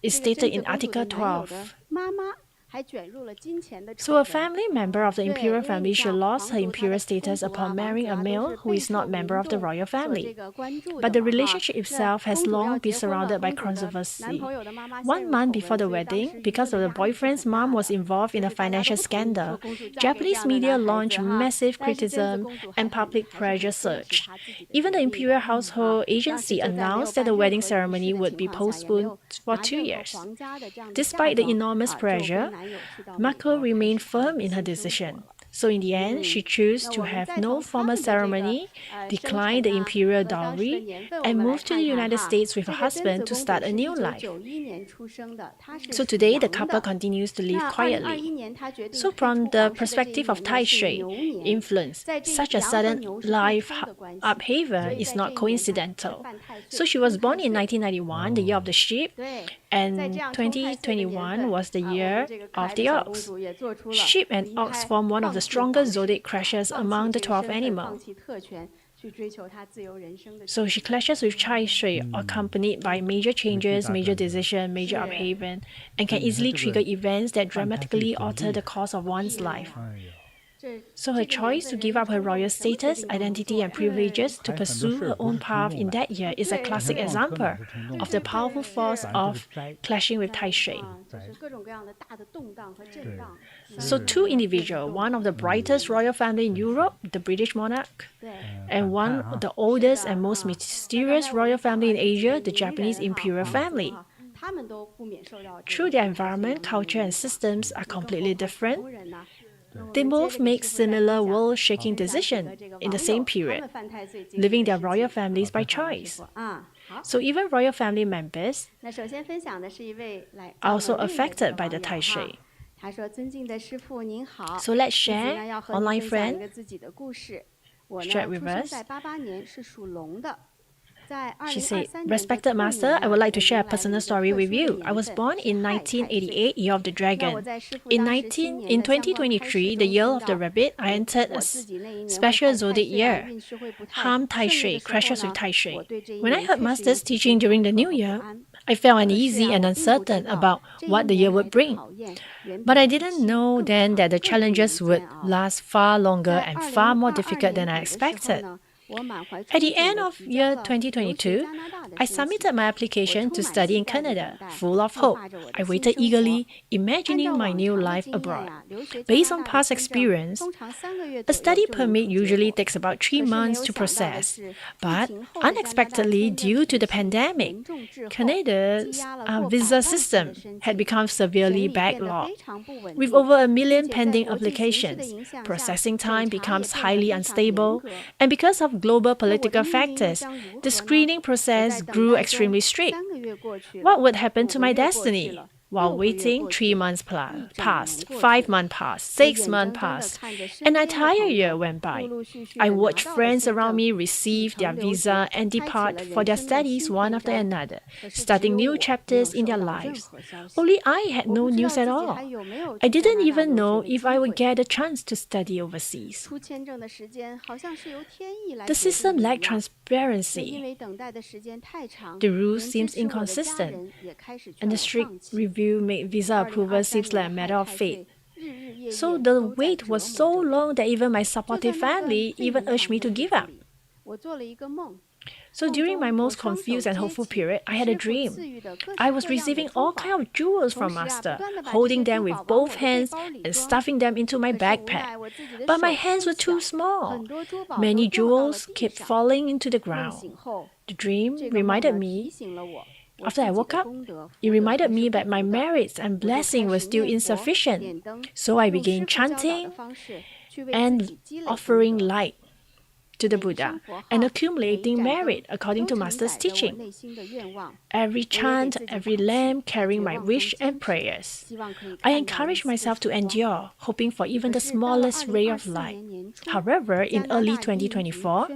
It's stated in Article 12. So a family member of the imperial family should lose her imperial status upon marrying a male who is not member of the royal family. But the relationship itself has long been surrounded by controversy. 1 month before the wedding, because of the boyfriend's mom was involved in a financial scandal, Japanese media launched massive criticism and public pressure surged. Even the imperial household agency announced that the wedding ceremony would be postponed for 2 years. Despite the enormous pressure, Mako remained firm in her decision. So in the end, she chose to have no formal ceremony, declined the imperial dowry, and moved to the United States with her husband to start a new life. So today, the couple continues to live quietly. So from the perspective of Tai Sui influence, such a sudden life upheaval is not coincidental. So she was born in 1991, the year of the sheep, and 2021 was the year of the ox. Sheep and ox form one of the strongest zodiac crashes among the 12 animals. So she clashes with Tai Sui, accompanied by major changes, major decisions, major upheaval, and can easily trigger events that dramatically alter the course of one's life. So her choice to give up her royal status, identity, and privileges to pursue her own path in that year is a classic example of the powerful force of clashing with Tai Sui. So two individuals, one of the brightest royal family in Europe, the British monarch, and one of the oldest and most mysterious royal family in Asia, the Japanese imperial family. True, their environment, culture, and systems are completely different. They both make similar world-shaking decisions in the same period, living their royal families by choice. So even royal family members are also affected by the Tai Sui. So let's share, online friend, share with us. She said, "Respected Master, I would like to share a personal story with you. I was born in 1988, Year of the Dragon. In 2023, the Year of the Rabbit, I entered a special zodiac year, Ham Tai Sui, crashes with Tai Sui. When I heard Master's teaching during the new year, I felt uneasy and uncertain about what the year would bring. But I didn't know then that the challenges would last far longer and far more difficult than I expected. At the end of year 2022, I submitted my application to study in Canada, full of hope. I waited eagerly, imagining my new life abroad. Based on past experience, a study permit usually takes about 3 months to process. But unexpectedly, due to the pandemic, Canada's visa system had become severely backlogged. With over 1 million pending applications, processing time becomes highly unstable, and because of global political factors, the screening process grew extremely strict. What would happen to my destiny? While waiting, 3 months passed, 5 months passed, 6 months passed. An entire year went by. I watched friends around me receive their visa and depart for their studies one after another, starting new chapters in their lives. Only I had no news at all. I didn't even know if I would get a chance to study overseas. The system lacked transparency. The rules seems inconsistent, and the strict review made visa approval seems like a matter of fate. So the wait was so long that even my supportive family even urged me to give up. So during my most confused and hopeful period, I had a dream. I was receiving all kinds of jewels from Master, holding them with both hands and stuffing them into my backpack. But my hands were too small. Many jewels kept falling into the ground. The dream reminded me, after I woke up, it reminded me that my merits and blessing were still insufficient. So I began chanting and offering light to the Buddha and accumulating merit according to Master's teaching. Every chant, every lamp carrying my wish and prayers. I encouraged myself to endure, hoping for even the smallest ray of light. However, in early 2024,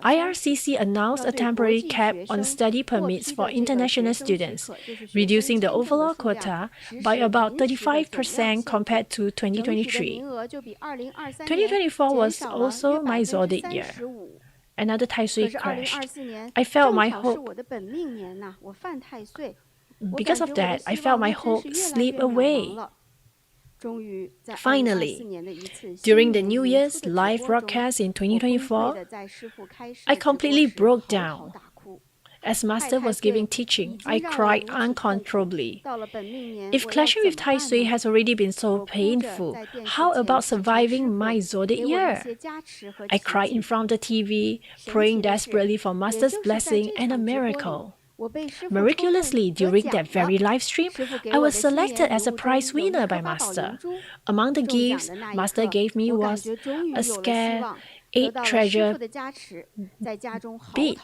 IRCC announced a temporary cap on study permits for international students, reducing the overall quota by about 35% compared to 2023. 2024 was also my zodiac year. Another Tai Sui crashed. I felt my hope. Because of that, I felt my hope slip away. Finally, during the New Year's live broadcast in 2024, I completely broke down. As Master was giving teaching, I cried uncontrollably. If clashing with Tai Sui has already been so painful, how about surviving my zodiac year? I cried in front of the TV, praying desperately for Master's blessing and a miracle. Miraculously, during that very live stream, I was selected as a prize winner by Master. Among the gifts Master gave me was a scare 8 treasure bead.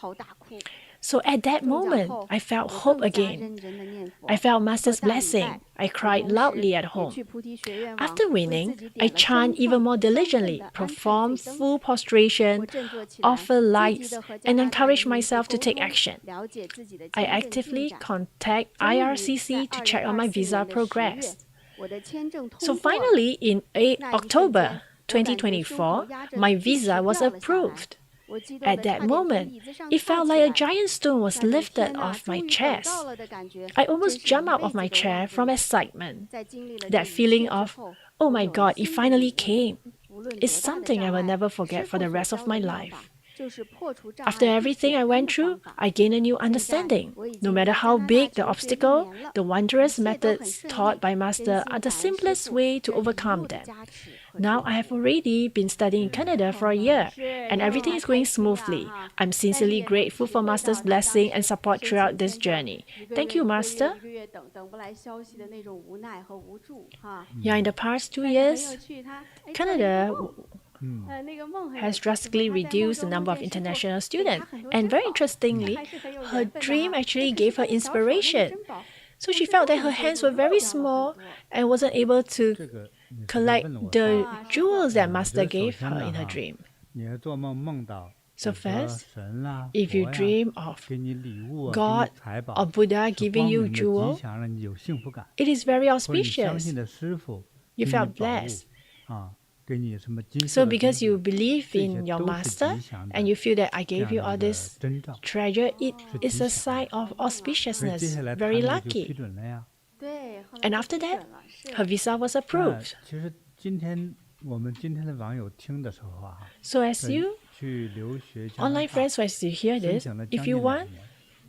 So at that moment, I felt hope again. I felt Master's blessing. I cried loudly at home. After winning, I chant even more diligently, perform full prostration, offer lights, and encourage myself to take action. I actively contact IRCC to check on my visa progress. So finally, in October 2024, my visa was approved. At that moment, it felt like a giant stone was lifted off my chest. I almost jumped out of my chair from excitement. That feeling of, oh my God, it finally came, is something I will never forget for the rest of my life. After everything I went through, I gained a new understanding. No matter how big the obstacle, the wondrous methods taught by Master are the simplest way to overcome them. Now I have already been studying in Canada for a year, and everything is going smoothly. I'm sincerely grateful for Master's blessing and support throughout this journey. Thank you, Master. Yeah, in the past 2 years, Canada has drastically reduced the number of international students. And very interestingly, her dream actually gave her inspiration. So she felt that her hands were very small and wasn't able to collect the jewels that Master gave her in her dream. So 比如说 first, 神啦、 if you 佛呀， dream of 给你礼物啊，给 God 你财宝， or Buddha 是 giving 光 you 明的、吉 jewel, 祥，让你有幸福感。 it is very 或者你相 auspicious. 信的师傅 You 给你 felt 宝物 blessed. 啊，给你什么金 So 色的东 because you 西， believe 这些 in your 都是 master 吉祥 and 的 you feel that I 这 gave 样 you 的 all 一个 this 征兆， treasure, it 是 is 吉 a 祥 sign 的。 of 所以接 auspiciousness. 下来他 Very 那个就 lucky. 批准了呀。对，后来 And 就 after 批 that, 准了，是 her visa was 那 approved. 其实我们今天的网友听的时候啊， So as you 去留学加拿 online 大， friends, as you hear 申 this, 请了 if 将 you 近2 want 年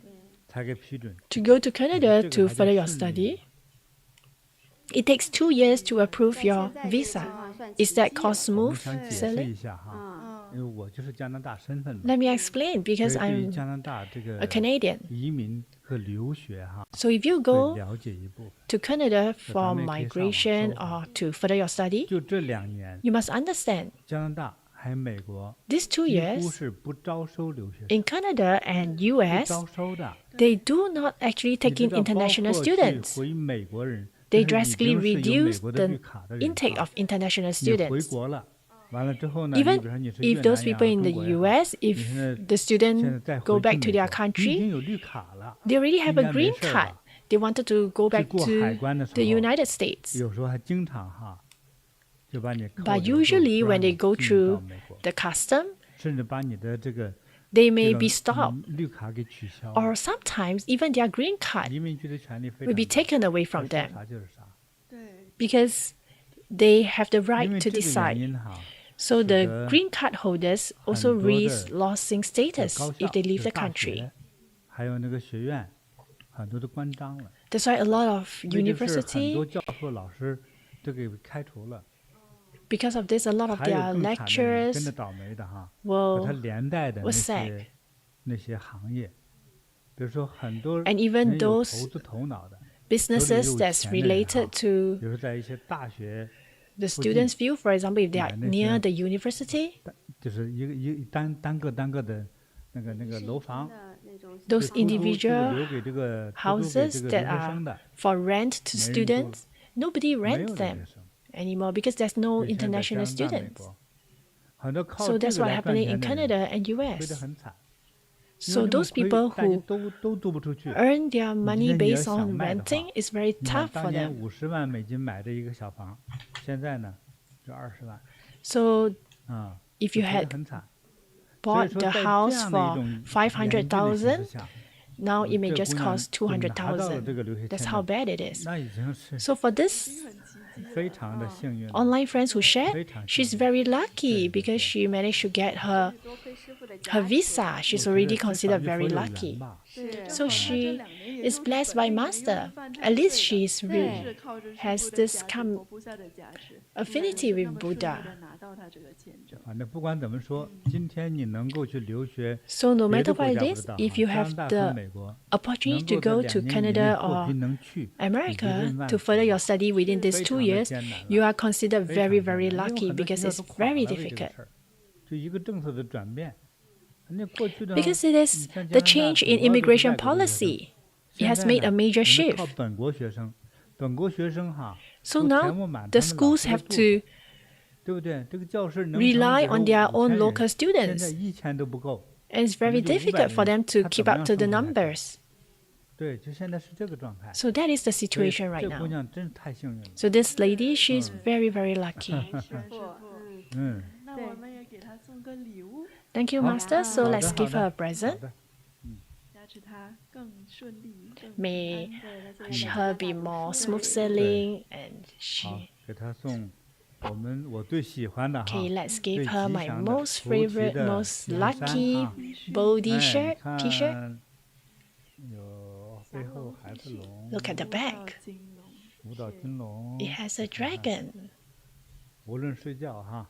对， 才给批准。 to go to 你说 Canada 这个 to 还叫 further your 顺利 study, it takes 2 years to approve 在 your 现在这个情 visa. 况算 Is 奇 that 迹了 called 我们 smooth 想解释 sailing? 一下哈，嗯，因为我就是加拿大身份嘛， Let me explain 所 because 以对于 I'm 加拿大这 a 个 Canadian. 移民和留学哈， So if you 会 go 了解一部分。 to Canada for 咱们也可以上网 migration 搜哈。 or to further your study, 就这2年， you must understand 加拿大还有美国 these 2几乎 years 是不招收留学生， in Canada and 不 US, 招收的。 they do not actually 你 take 知 in 道，包 international 括去 students. 回美国人， They 这是已 drastically 经是有美 reduce 国的绿 the 卡的人 intake 啊 of international 你回 students. 国了，完了之后呢，你 Even 比如说你是 if 越 those 南呀、 people in 中 the 国也好， US, 你 if 现在 the 现在 student 再 go 回去 back to 美 their 国，你已 country, 经有绿卡了， they already 应 have a 该没 green 事儿 card. 吧？ They wanted to go 去 back 过海 to 关的时 the 候， United States. 有时候还经常哈，就把你扣 But 留住， usually 不 when 让 they 你 go 进入到 through 美国， the custom, 甚至把你的这 they 这 may 个 be stopped, 绿卡给取消了。 or sometimes even their green card 移民局的权利非 will 常 be 大， taken away 该 from 说 them 啥就是啥。对， because they have the 因 right 为 to 这个原 decide. 因哈， So 使 the 得 green card holders also 很多的 risk losing 有 status 高 if 校、 they leave 有 the 大 country. 学，还有那个学院，很多都关张了。 That's why a lot of 为这事很多 university, 教授、老师都给开除了。 because of this, a lot of 还有 their 更惨的，你跟 lectures 着倒霉的哈，和它 will 连带的 was sacked. 那些行业，比如说很多 And even 很有 those 投资头脑的， businesses 有 that's 钱的人 related 哈， to 比如说在一些大学， the 附近 students' view, for example, if they are 买那 near 些 the university, 就是一单个的那个楼房， those 就出租就 individual 留给这个 houses 留 that 学 are 生的， for rent to 没人住了， students, nobody 没有 rents 留 them 学生。 anymore because there's no 所以现在加 international 拿大、美 students. 国，很多靠 So 这 that's 个 what's 来赚 happening 钱 in 的人 Canada and 亏得 US. 很惨。因 So 为这么 those 亏 people 大家 who 都租不出去。 earn their 你 money 今天你要 based 想 on 卖的话， renting is very 你看 tough 当 for 年them. 50万美金买的一个小房，现在呢就20万 So 啊， if 就 you 亏 had 得很惨。所以 bought 说 the 在这 house 样的一 for 种严峻的形势500,000, 下， now it may 这 just 姑娘 cost 就拿到了这个 200,000. 留学 That's 签 how 证， bad it is. 那已经是 So for this 很奇迹了。非常的幸运了。 online friends who shared, 非常 she's 幸运。 very lucky 对，对， because she managed to get her 多亏师傅的 her 加持。 visa. 我 She's 觉 already 得至少 considered 与佛 very 有缘 lucky. 吧。是 So 正好他 she 这2年也 is 用 blessed 本 by 命没 master. 用饭太 At least 岁 she's 的 really 是靠着师 has 傅的 this 加持 come 佛菩萨的加持 affinity 那 with 么顺利 Buddha. 地拿到他这个签证。反正不管怎么说，今天你能够去留学， So no 别 matter 的国 what 家 it 不知 is, 道 if you 加拿 have 大和 the 美国 opportunity 能 to 够 go 在 to 2年以内 Canada 破 or 冰能去，已经 America 万 to 福 further 了 your study within these 非 2常的 years, 艰难 you 了， are considered 非 very, 常艰 very 难，因为 lucky 很多学 because 校 it's 都垮 very 了为这个 difficult. 事儿，就一个政策的转变。人家过去的 Because it 你 is 像 the 加拿大 change 主 in 要都是 immigration 外国留学生， policy. It 现 has 在 made 呢， a major 人家靠 shift. 本国学生，本国学生哈 So 都填 now 不满 the 他们老 schools 师的 have 肚子， to 对不对？这个教室能 rely 成比 on 如 their 5000 own 人， local 现在 students. 1000都不够。 And it's very 那就500 difficult for 人， them to 他 keep 怎么 up 样 to the 生活下去？ numbers. 对，就现在是这个状态。 So that is the 所以 situation right 这姑 now. 娘真是太幸运了。 So this lady, she's very, very lucky. 师师傅，傅嗯，嗯，那我们也给他送个礼物， Thank you, 好， Master. So 好 let's 的， give 好 her a 的，好 present. 的。加持他更顺利、更 May 平安。对，他现在在加 her 拿 be 大读 more 书 smooth 对 sailing and 好 she. 给她送我最喜欢的哈， Okay, let's 最 give 吉 her my 祥的 most 菩提 favorite, 的 most 衬衫 lucky 啊。 Bodhi 哎，你 shirt, T-shirt. 看，有背后孩子龙， Look at the 舞蹈 back. 金龙，舞蹈金龙， It has a 你看看 dragon. 无论睡觉哈，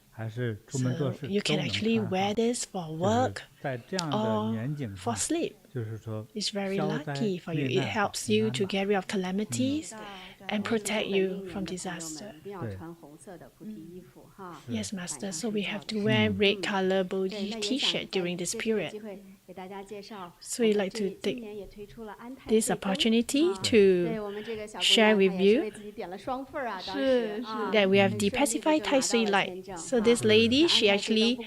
还是出门 So 做事 you 都 can 能 actually 穿 wear 哈。 this for 就是 work 在这样的 or 年景 for 下， sleep. 就是说 It's very 消灾 lucky for you. 灭 It 难好 helps 平 you 安 to 吧。 get rid of calamities 大 and 家 protect 本 you 命年 from 的朋友 disaster. 们一定要对穿红色的菩提衣服哈。 Yes, Master. 晚上 So 睡 we 觉 have 的 to 时候 wear red 嗯 color 对， Bodhi 那也想 T-shirt 在 during this 借这个 period. 机会 So we'd like to take this opportunity to share with you that we have the Pacified Tai Sui Light. So this lady, she actually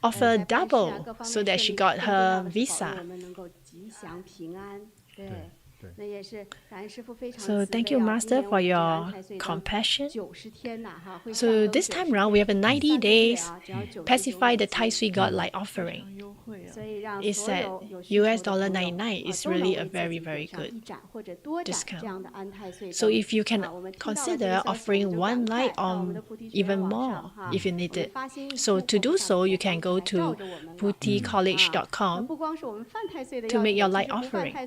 offered double so that she got her visa. So thank you, Master, for your compassion. So this time around, we have a 90 days Pacify the Tai Sui God Light offering. It's at $99. It's really a very, very good discount. So if you can consider offering one light or even more if you need it. So to do so, you can go to bodhicollege.com to make your light offering.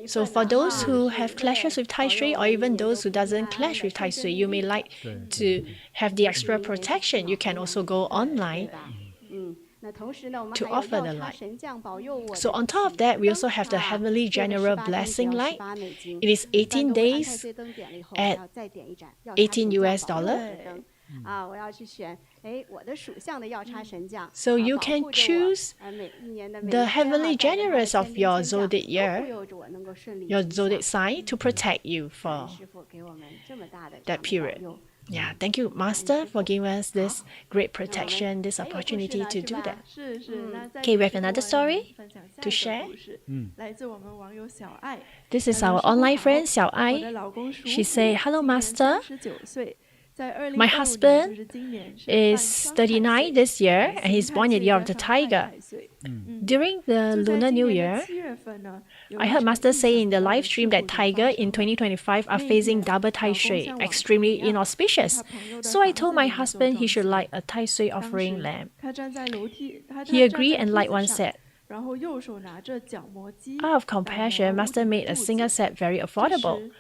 So for those who have clashes with Tai Sui or even those who doesn't clash with Tai Sui, you may like to have the extra protection. You can also go online to offer the light. So on top of that, we also have the Heavenly General Blessing Light. It is 18 days at $18. So you can choose the heavenly generous of your zodiac year, your zodiac sign, to protect you for that period. Yeah, thank you, Master, for giving us this great protection, this opportunity to do that. Okay, we have another story to share. This is our online friend, Xiao Ai. She said, "Hello, Master. My husband is 39 this year and he's born in the year of the tiger. During the Lunar New Year, I heard Master say in the live stream that tiger in 2025 are facing double Tai Sui, extremely inauspicious. So I told my husband he should light a Tai Sui offering lamp. He agreed and light one set. Out of compassion, Master made a single set very affordable.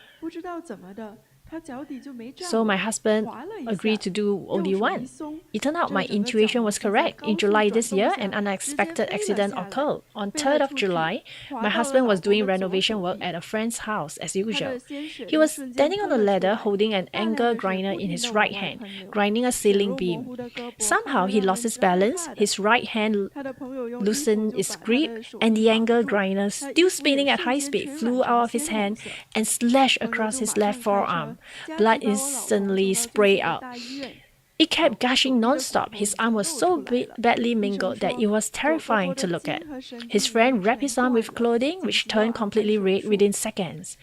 So my husband agreed to do only one. It turned out my intuition was correct. In July this year, an unexpected accident occurred. On 3rd of July, my husband was doing renovation work at a friend's house as usual. He was standing on a ladder holding an angle grinder in his right hand, grinding a ceiling beam. Somehow he lost his balance, his right hand loosened its grip, and the angle grinder, still spinning at high speed, flew out of his hand and slashed across his left forearm. Blood instantly sprayed out. It kept gushing non-stop. His arm was so badly mangled that it was terrifying to look at. His friend wrapped his arm with clothing, which turned completely red within seconds.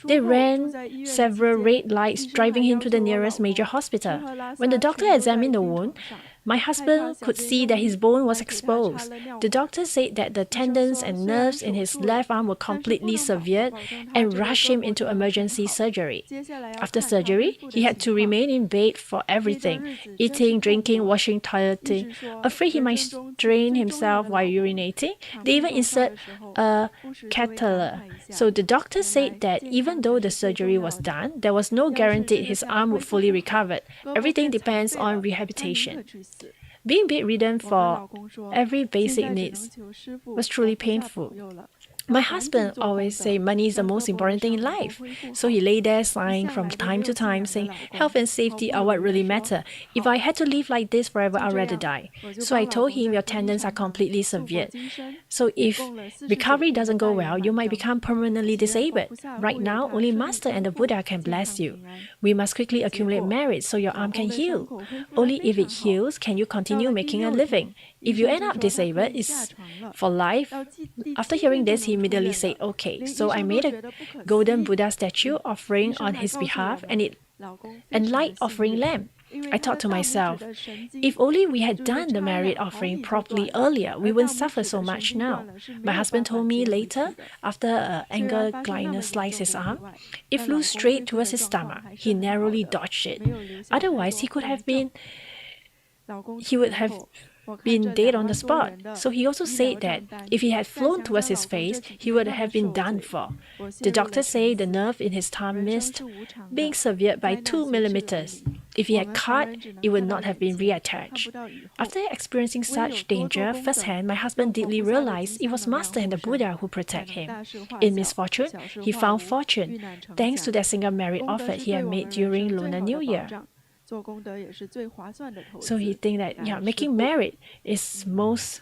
They ran several red lights, driving him to the nearest major hospital. When the doctor examined the wound, my husband could see that his bone was exposed. The doctor said that the tendons and nerves in his left arm were completely severed and rushed him into emergency surgery. After surgery, he had to remain in bed for everything: eating, drinking, washing, toileting. Afraid he might strain himself while urinating, they even insert a catheter. So the doctor said that even though the surgery was done, there was no guarantee his arm would fully recover. Everything depends on rehabilitation. Being bedridden for every basic needs was truly painful. My husband always say money is the most important thing in life. So he lay there sighing from time to time, saying health and safety are what really matter. If I had to live like this forever, I'd rather die. So I told him your tendons are completely severed. So if recovery doesn't go well, you might become permanently disabled. Right now, only Master and the Buddha can bless you. We must quickly accumulate merit so your arm can heal. Only if it heals can you continue making a living. If you end up disabled, it's for life. After hearing this, he immediately said, okay. So I made a golden Buddha statue offering on his behalf and light offering lamp. I thought to myself, if only we had done the merit offering properly earlier, we wouldn't suffer so much now. My husband told me later, after an angle glider sliced his arm, it flew straight towards his stomach. He narrowly dodged it. Otherwise, he would have been dead on the spot. So he also said that if he had flown towards his face, he would have been done for. The doctor said the nerve in his thumb missed being severed by 2 millimeters. If he had cut, it would not have been reattached. After experiencing such danger firsthand, my husband deeply realized it was Master and the Buddha who protect him. In misfortune, he found fortune, thanks to that single merit offer he had made during Lunar New Year. So he thinks that making merit is most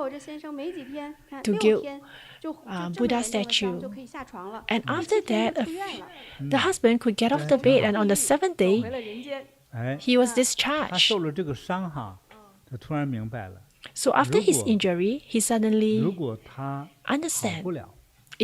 后，这先生没几天，看 to 6 give 天就这么 Buddha 严重的伤 statue. 就可以下床了， And 第 after 7天 that, 就出院了， the husband could get off the bed, and on the 7th 走 day, 回了人间。哎， he was 他 discharged. 受了这个伤哈，他突然明白了， So after his 如果- injury, he 如 suddenly 果他好 understand 不了，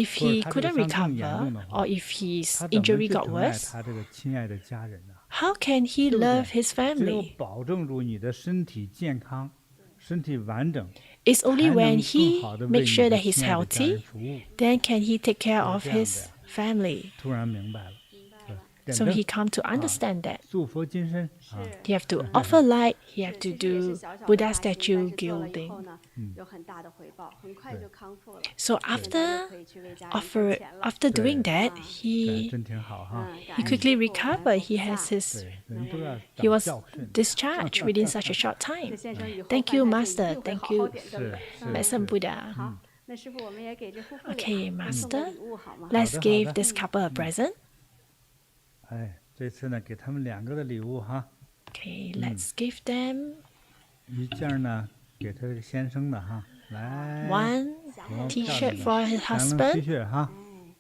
if 或者 he 他这个 couldn't 伤更严 recover 重的话 or，if his 他怎么 injury 去 got 疼爱 worse, 他这个亲爱的家人呢？ how can he 对不 love 对？ his 只有 family? 保证住你的身体健康、身体完整， It's only 才 when 能更 he 好的为 makes 你 sure 的 that he's 亲爱的家人 healthy, 服务。 then can he take care 就是 of 这样的 his 呀。 family. 突然明白了，对，点 So 灯 he come to 啊， understand that. 塑佛金身啊， He have to offer light, he have 是 to 其实也是 do 小小的 Buddha 发心，但 statue 是做了以 gilding. 后呢，有很大的回报，很快就康复了。 So 现在又 after 可以去为家人赚 offer 钱了。 after doing 对， that, 啊， 对， he 真挺好哈。感 he 恩 quickly 师父，感 recovered. 恩 He 佛 has 萨。 his 对，人都要 he 长 was 教训的。 discharged within such a short 这 time. 先生以后 Thank 犯 you, 太岁一 Master. 定会 Thank 好好 you, 点灯的。是 Medicine 是 Buddha. 好，那师傅我们也给这夫妇 Okay, 俩送个 Master. 礼物好吗？ Let's 好的， give 好的。 this couple a present. 哎，这次呢，给他们2个的礼物哈， Okay, let's give them 一件呢给他这个先生的哈，来， one 多漂 T-shirt 亮 for 的 his 降龙 husband. T 恤哈，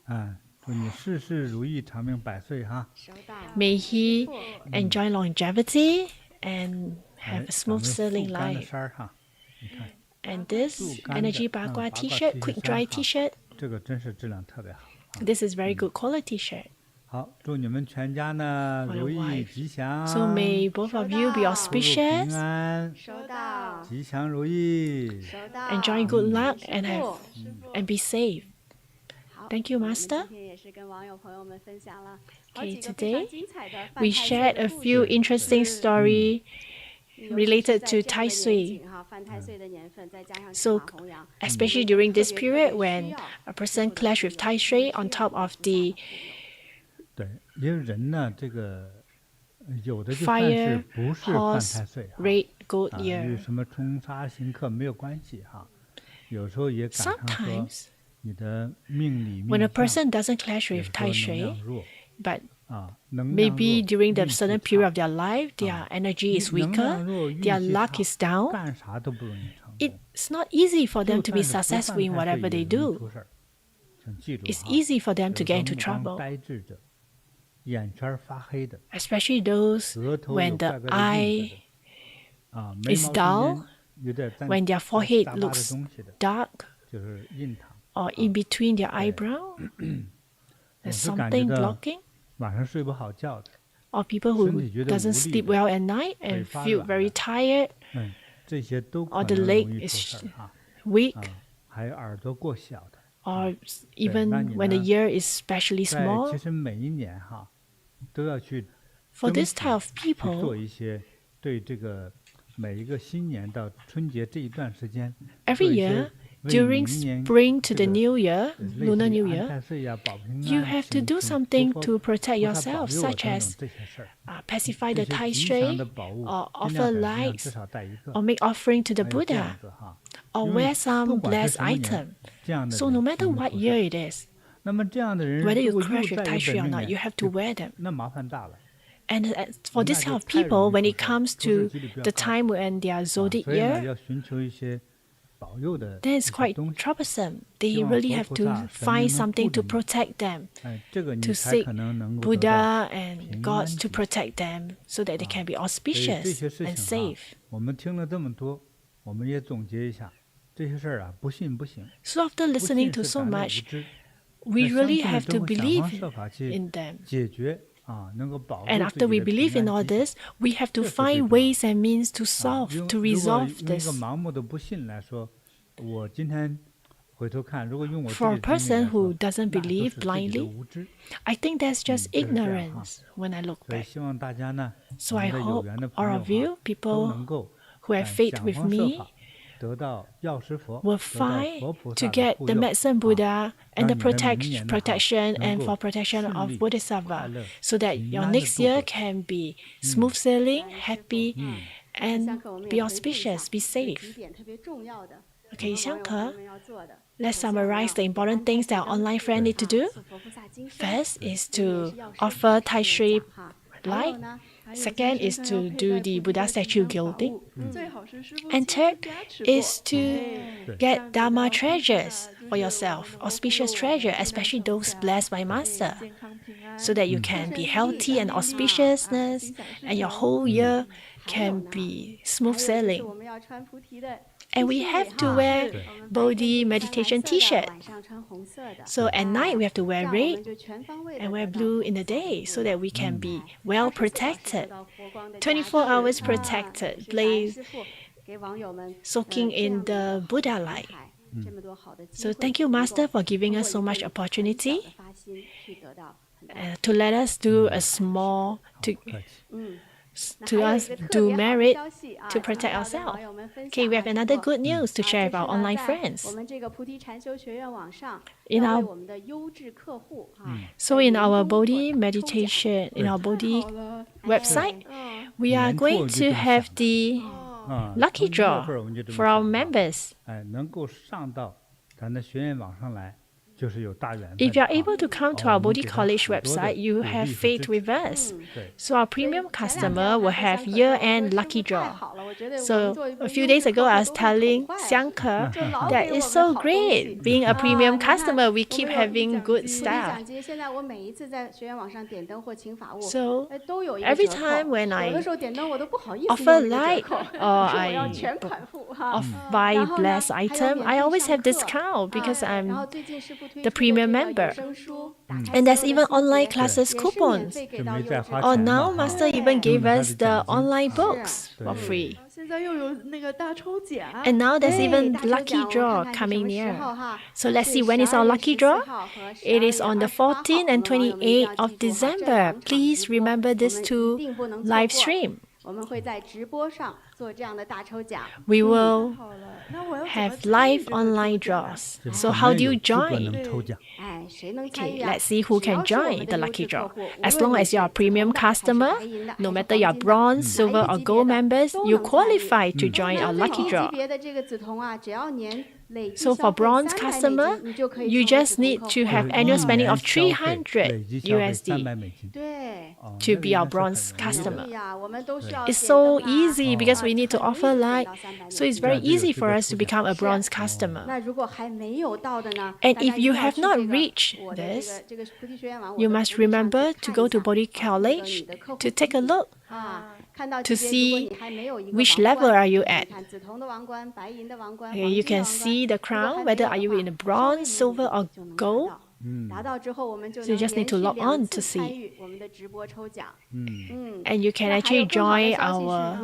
哎，祝你事事如意，长命百岁哈。收到。 May 师 he 傅 enjoy longevity and 哎 have a 咱 smooth 们 sailing 速干的 life. 衫儿哈，你看 And this 速干的 energy 八卦八卦 T-shirt, T quick 恤衫 dry 哈， T-shirt. 这个真是质量特别好。 This is very good quality shirt. 好，祝你们全家呢 For the 如意 wife. 吉祥， So may both of you be 收到。出入平 auspicious, 安，收到。吉祥如意。收到。 enjoy good luck, 师 and 傅 and be safe. 好 Thank you, 我们 Master. 今天也是跟网友朋友们分享了好 Okay, 几个非常 today 精彩的 We 犯太岁 shared 的 a 故 few 事。 interesting story 尤其是 related 在 to 这样的 Tai Sui. 年景哈，犯太岁的年份，再加上骑 So 马弘扬， especially 我们 during this 特别 period 需 when 要 a 师 person 傅的 clash 护 with 佑， Tai 需 Sui 要 on 菩 top 萨 of 的 the 护佑。对，因为人呢，这个有的就算 fire 是不是犯 horse 太岁哈， red goat 与 year. 什么冲杀刑克没有关系哈，有时候也赶上说 Sometimes 你的命里 when a 命相， person doesn't clash 有 with 时 Tai 候能量 Sui, 弱 but 啊，能量 maybe 弱， during the 运气 certain period 差 of their life, their energy is 能量 weaker, 弱，运 their 气 luck 差， is down. 干啥都不容易成功。 It's not easy for 就 them to be 算是不 successful in 犯太岁 whatever 也 they 容易 do. 出事儿。请记住 It's 哈， easy for them to 有 get 的 into 目光 trouble, 呆滞着，眼圈儿发黑的， especially those 额头有 when 怪 the 怪的印 eye 子的，啊，眉 is 毛中 dull, 间有点沾 when their 杂 forehead 杂巴的 looks 东西的， dark, 就是印堂。 or in between their eyebrow. 总 There's 是感觉 something 到 blocking. 晚上睡不好觉的， Or people who 身体觉得无 doesn't 力 sleep 的， well at night 腿 and 发 feel 软 very 的， tired, 这些都可 or the 能 leg 容易出 is 事儿哈。 weak, 啊，还有耳朵过小的， or 那 even 你 when the 呢， ear is especially 在 small. 其实每一年哈，都要去 For 争 this 取 type of 去做 people, 一些对这个每一个新年到春节这一段时间， every 做一些 year 为 during 明年 spring to 这 the 个 new year, 类 Lunar 似于 New 安 Year, 太岁呀、保平 you 安、 have to 请 do 请 something 佛 to protect 菩萨保 yourself, 佑我 such 等 as 等这些事儿， pacify 这 the 些 Tai 吉祥 Sui, 的宝物， or 尽 offer 量在身上至 lights, 少带一个， or make offering to the 还有这 Buddha, 样子哈。 or 因为 wear 不 some 管是 blessed 什么 item. 年，这样的 So 人 no matter 容易 what 出事 year 儿。 it is, 那么这样的人 whether 如 you 果 crash 又 with 带 Tai 一 Sui 本 or 命 not, 年， you have to wear them. 那麻烦大了。 And for 那 this 就 type of 太 people, 容易 when 出 it 事儿了， comes 出事 to 几率比较 the 高。 time when they are 啊， zodiac 所以呢， year, 要寻求一些保佑的 then 一 it's 些 quite 东西， troublesome. 希 They 望 really 佛 have 菩 to 萨神 find 明能 something 护 to 着你， protect them, 哎，这个 to 你才 seek 可能能够得到 Buddha and 平 gods 安 to 吉祥。 protect them so that they 啊， can be 所以这 auspicious 些事 and 情哈， safe. 我们听了这么多，我们也总结一下，这些事儿啊，不信不行， So after 不 listening 信 to 是 so 咱的无 much, 知， we 那相 really 信了 have 之 to 后想方 believe 设法去 in them. 解决啊，能够保 And 护 after 自 we 己的 believe 平 in 安 all 吉祥。 this, we have to 这是最 find 重要的 ways and means to 啊， solve, 如 to 果 resolve 用一个 this. 盲目的不信来说，我今天回头看，如果用我自 For 己 a 的经历 person 来说， who doesn't 那都 believe 是自己的 blindly, 无知。 I think that's just 就是这样哈。 ignorance when I look 所以 back. 希望大家呢， So 我 I 们的有 hope 缘的朋 all 友 of 哈， you, 都 people 能够 who have faith 想 with 方设 me, 法得到药师佛， will 得到 find 佛菩 to 萨的 get 护 the 佑 medicine 啊， Buddha and the 让你的明年呢哈 protection 能 and 够 for protection 顺 of 利、快 Bodhisattva, 乐、 so that 平 your 安的 next 度 year 过。 can be smooth sailing, 感恩师傅。 happy, 嗯，下 and 课我们 be 也回顾一下 auspicious, be 有几 safe. 点特别重要的，我 Okay, 们网友朋友 Shankar, 们要做的。 let's 首先我们 summarize 要 the 给 important 安太 things 岁 that 灯 online 饰 friends need to 啊， do. 塑佛菩萨金身， First is 明年是 to 药师 offer 佛 Tai 师 Sui 讲哈。还 light. 有呢，还有 Second 在 is 身上 to 要佩 do 戴 the 菩提 Buddha 的吉 statue 祥法 gilding. 物，最好是师傅 And 亲自 third 加持过。 is to 哎， get 这样子 Dharma 呢，菩萨 treasures, 就 for yourself, auspicious treasure, especially those blessed by Master, so that you can be healthy and auspiciousness, and your whole year can be smooth sailing. And we have to wear Bodhi meditation t-shirt. So at night we have to wear red and wear blue in the day so that we can be well protected, 24 hours protected, soaking in the Buddha light. So thank you, Master, for giving us so much opportunity to let us do a small, to us do merit to protect ourselves. Okay, we have another good news to share with our online friends. So in our Bodhi meditation, in our Bodhi website, we are going to have the lucky draw for our members. If you are able to come to our Bodhi College website, you have faith with us. So our premium customer will have year-end lucky draw. So a few days ago, I was telling Xiangke that it's so great. Being a premium customer, we keep having good stuff. So every time when I offer light or I buy blessed item, I always have discount because I'm the premium member. And there's even online classes coupons. Oh, now Master even gave us the online books for free. And now there's even lucky draw coming near. So let's see, when is our lucky draw? It is on the 14th and 28th of December. Please remember this to live stream. We will have live online draws. So how do you join? Okay, let's see who can join the lucky draw. As long as you're a premium customer, no matter you're bronze, silver or gold members, you qualify to join our lucky draw. So for bronze customer, you just need to have annual spending of 300 USD to be our bronze customer. It's so easy because we need to offer light. So it's very easy for us to become a bronze customer. And if you have not reached this, you must remember to go to Bodhi College to take a look to see which level are you at. Okay, you can see the crown, whether are you in the bronze, silver or gold. So you just need to log on to see. And you can actually join our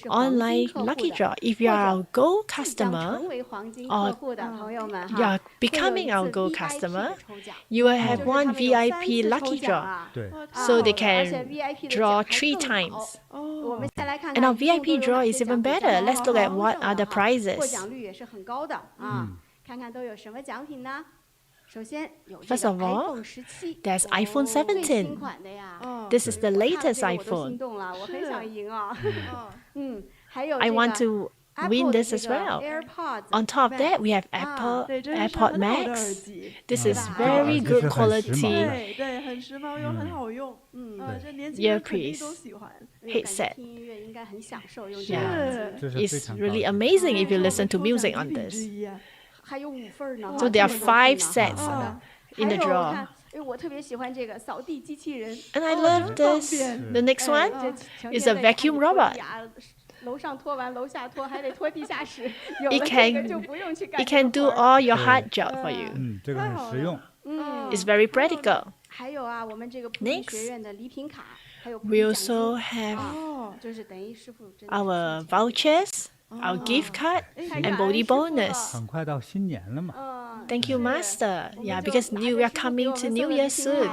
online lucky draw. If you are a gold customer or you are becoming our gold customer, you will have one VIP lucky draw. So they can draw 3 times. And our VIP draw is even better. Let's look at what are the prizes. First of all, there's iPhone 17. This is the latest iPhone. I want to win this as well. On top of that, we have Apple AirPod Max. This is very good quality earpiece headset. Yeah, it's really amazing if you listen to music on this. So there are 5 sets in the draw. And I love this. The next one is a vacuum robot. It can do all your hard job for you. It's very practical. Next, we also have our vouchers, our gift card, and Bodhi bonus. Thank you, Master. Yeah, because we are coming to New Year soon.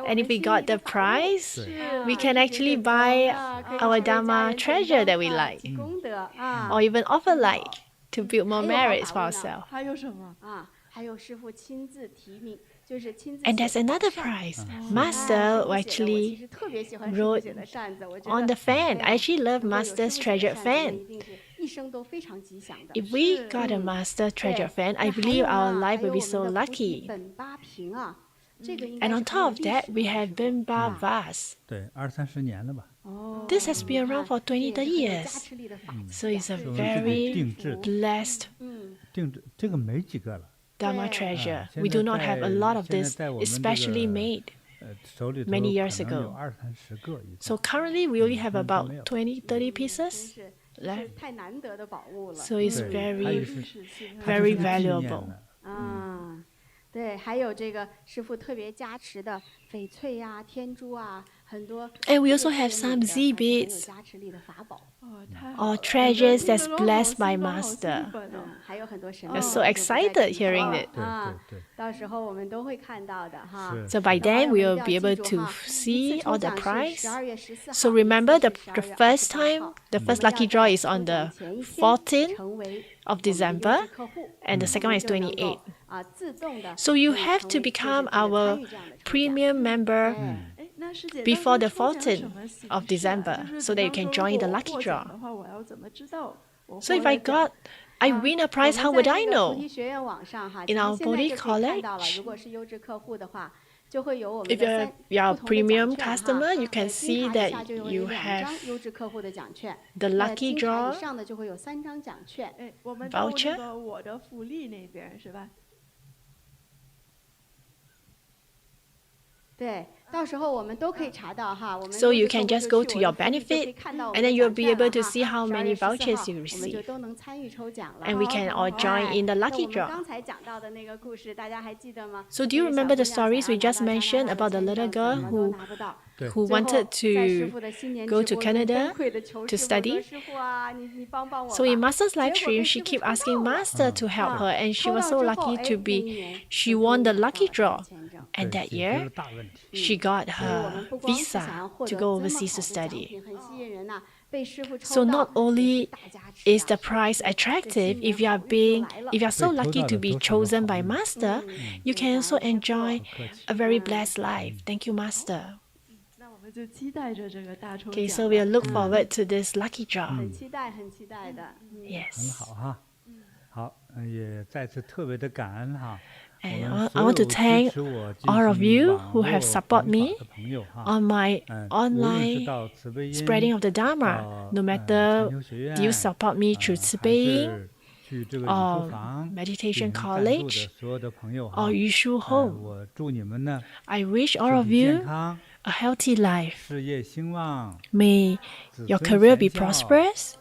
And if we got the prize, we can actually buy our Dharma treasure that we like. Or even offer light to build more merits for ourselves. And there's another prize. Master actually wrote on the fan. I actually love Master's treasured fan. If we got a Master treasured fan, I believe our life will be so lucky. And on top of that, we have Bimba vase. This has been around for 20-30 years. So it's a very blessed. Dharma 对 treasure. 现 We 在 do not have a lot of 现在 this, 在我们这 especially 个 made 手里头 many 可 years 能有 ago. 20-30个以 So 上。 currently, we only have 真 about 没有。 20, 30 真 pieces 是 left. 太难得的宝物了。 So it's 对，它 very, 也是，历史性它就 very 是个纪念 valuable. 的。啊，对，还有这个师傅特别加持的翡翠呀、天珠啊，很多 And we 特 also 别 have 特别 some 美的 Z 很有 beads 加持力的法宝。哦，太好 or 了 treasures 听 that's 着都好 blessed by 兴奋好兴 Master. 奋哦还有很多神 We're 秘 so 的就不再 excited 剧透 hearing 了 it. 对啊对对，到时候我们都会看到的哈。是 So by 小朋 then 友 we 们一 will 定 be 要 able 记住 to 哈，一 see 次抽 all the 奖是 prize. 12月14号， So 一 remember 次 the 是 the 12月 first 28 time, 号 the 我 first 们要 lucky draw 在 is on 抽奖 the 前一天 14th 成为 of 我们的优 December, 质客户， and the 我 second 们 one is 就能 28. 够自动的 So you 可以 have 成 to 为就是 become 这个参 our 与这样的抽奖。 premium member 哎， 哎，那师姐 before 当 the 时抽奖有什 14th 么形 of 式啊？ December, 就是 so 比 that you 方 can 说 join 如 the 果 lucky 获奖 draw. 的话，我要怎么知道我 So 获 if 了 I 奖？ got, I 啊 win a 我 prize, 们 how 在 would 这 I 个菩 know? 提学院网上哈， In 其实 our 现在 Bodhi 就可以看到了。 college, 如果是优质客户的话，就会有我们 if 的 you're 3 you're 不 a 同的奖 premium 券哈。 customer, you can 金 see 卡以下 that 就有 you 2 have 张优质客户的奖券， the 那 lucky 金卡以 draw 上的就会有3张奖券。哎，我们到 voucher. 那个我的福利那边是吧？对，到时候我们都可以查到哈。我们 So 优 you 质客 can 户 just 就 go 去 to 我的 your 福利就可以 benefit, 看到我 and 们 then 的 you'll 奖 be 券 able 了 to 哈。 see how 12 many 月 vouchers 14 you 号我们就 receive. 都能参与抽奖了。 And we can all 哎 join in the 那 lucky 我们 draw. 刚才讲到的那个故事，大家还记得吗？ So do you 那个 remember the 小姑娘 stories we 想 just 要拿到加拿 mentioned 大的 about the 签 little 证， girl 怎么都拿不到。 对， who 最后 wanted 在师 to 傅的新年 go 直 to 播中 Canada 崩溃的求 to 师傅说：“ study? 师傅啊，你帮帮我吧。” So in Master's live 结果 stream, 被 she 师傅 keep 抽 asking 到了。 Master to help 啊 her, and she 抽 was 到 so 之后， lucky 哎， to 那 be, 一年 she 就 won 终 the 于拿到 lucky 了他的 draw, 签证。 and 对， that 解决 year 了大问题。 she got 所以我们 her 不光是想 visa 要获 to 得 go 这么 overseas 好 to 的奖 study. 品，很吸引人呐。被师傅 So 抽 not 到也是 only 大加持 is the 啊。 prize 这 attractive 新年 if you are 好运就 being, 来了 if。you are so 被抽 lucky 到 to 的 be 都是个 chosen 好 by 运。 Master, 嗯， you 对， can 感 also 恩师傅。 enjoy 不客气。 a very 嗯 blessed life. Thank you, Master. 那我们就期待着这个大抽 Okay, 奖 so 了。 we'll look 嗯 forward to this lucky draw. 很期待，很期待的。嗯，很 Yes. 好哈。好，也再次特别的感恩哈。我 And 们 I 所 want to 有支 thank 持我进 all of 行 you 网 who 络 have 弘 support 法 me 的朋友哈。 on my 无论是 online 到慈悲音 spreading of the Dharma. 到 No 禅 matter 修学 do you 院 support me through 慈还悲音是去这个语 or 书房 meditation 进行赞助 college 的所有的朋友 or 哈。 Yushu home. 我祝你们呢 I wish all 身 of 体健 you 康， a healthy life. 事业兴旺， May 子 your 孙 career 贤 be 孝， prosperous.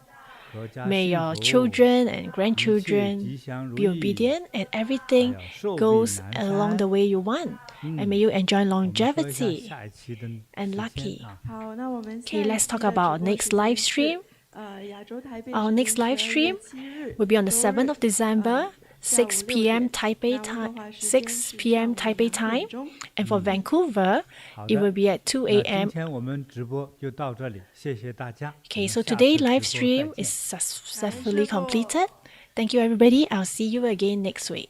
阖家 May 幸 your 福， children and 一切 grandchildren 吉祥如 be 意， obedient and 还 everything 要寿比 goes 南 along the 山。 way you want. And may 嗯， you enjoy 我们说一下 longevity 下一期的 and 时 lucky. 间啊。好，那我们下 Okay, 一 let's 期 talk 的 about 直播 next 时间 live 是 stream. 亚洲台北 Our 时间 next live 12 stream 月7日 will be on the 周 7th 日 of December, 下午 6 6 p.m. 点， Taipei 南温 time, 哥华时间 6 是 p.m. 上午 Taipei 2 time, 点钟。 and for Vancouver, 好 it 的， will be at 2那今 a.m. 天我们直播就到这里，谢谢大家。我 Okay, 们 so 下 today 次 live 直播再 stream 见 is 感恩 successfully 师傅。 completed. Thank you, everybody. I'll see you again next week.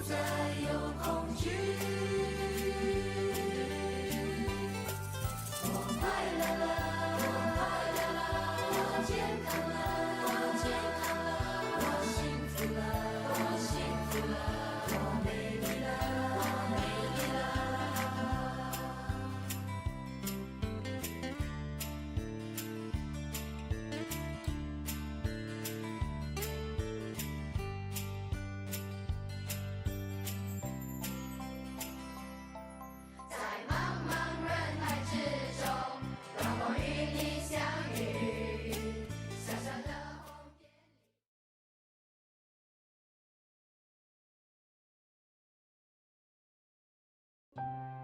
Bye. 嗯。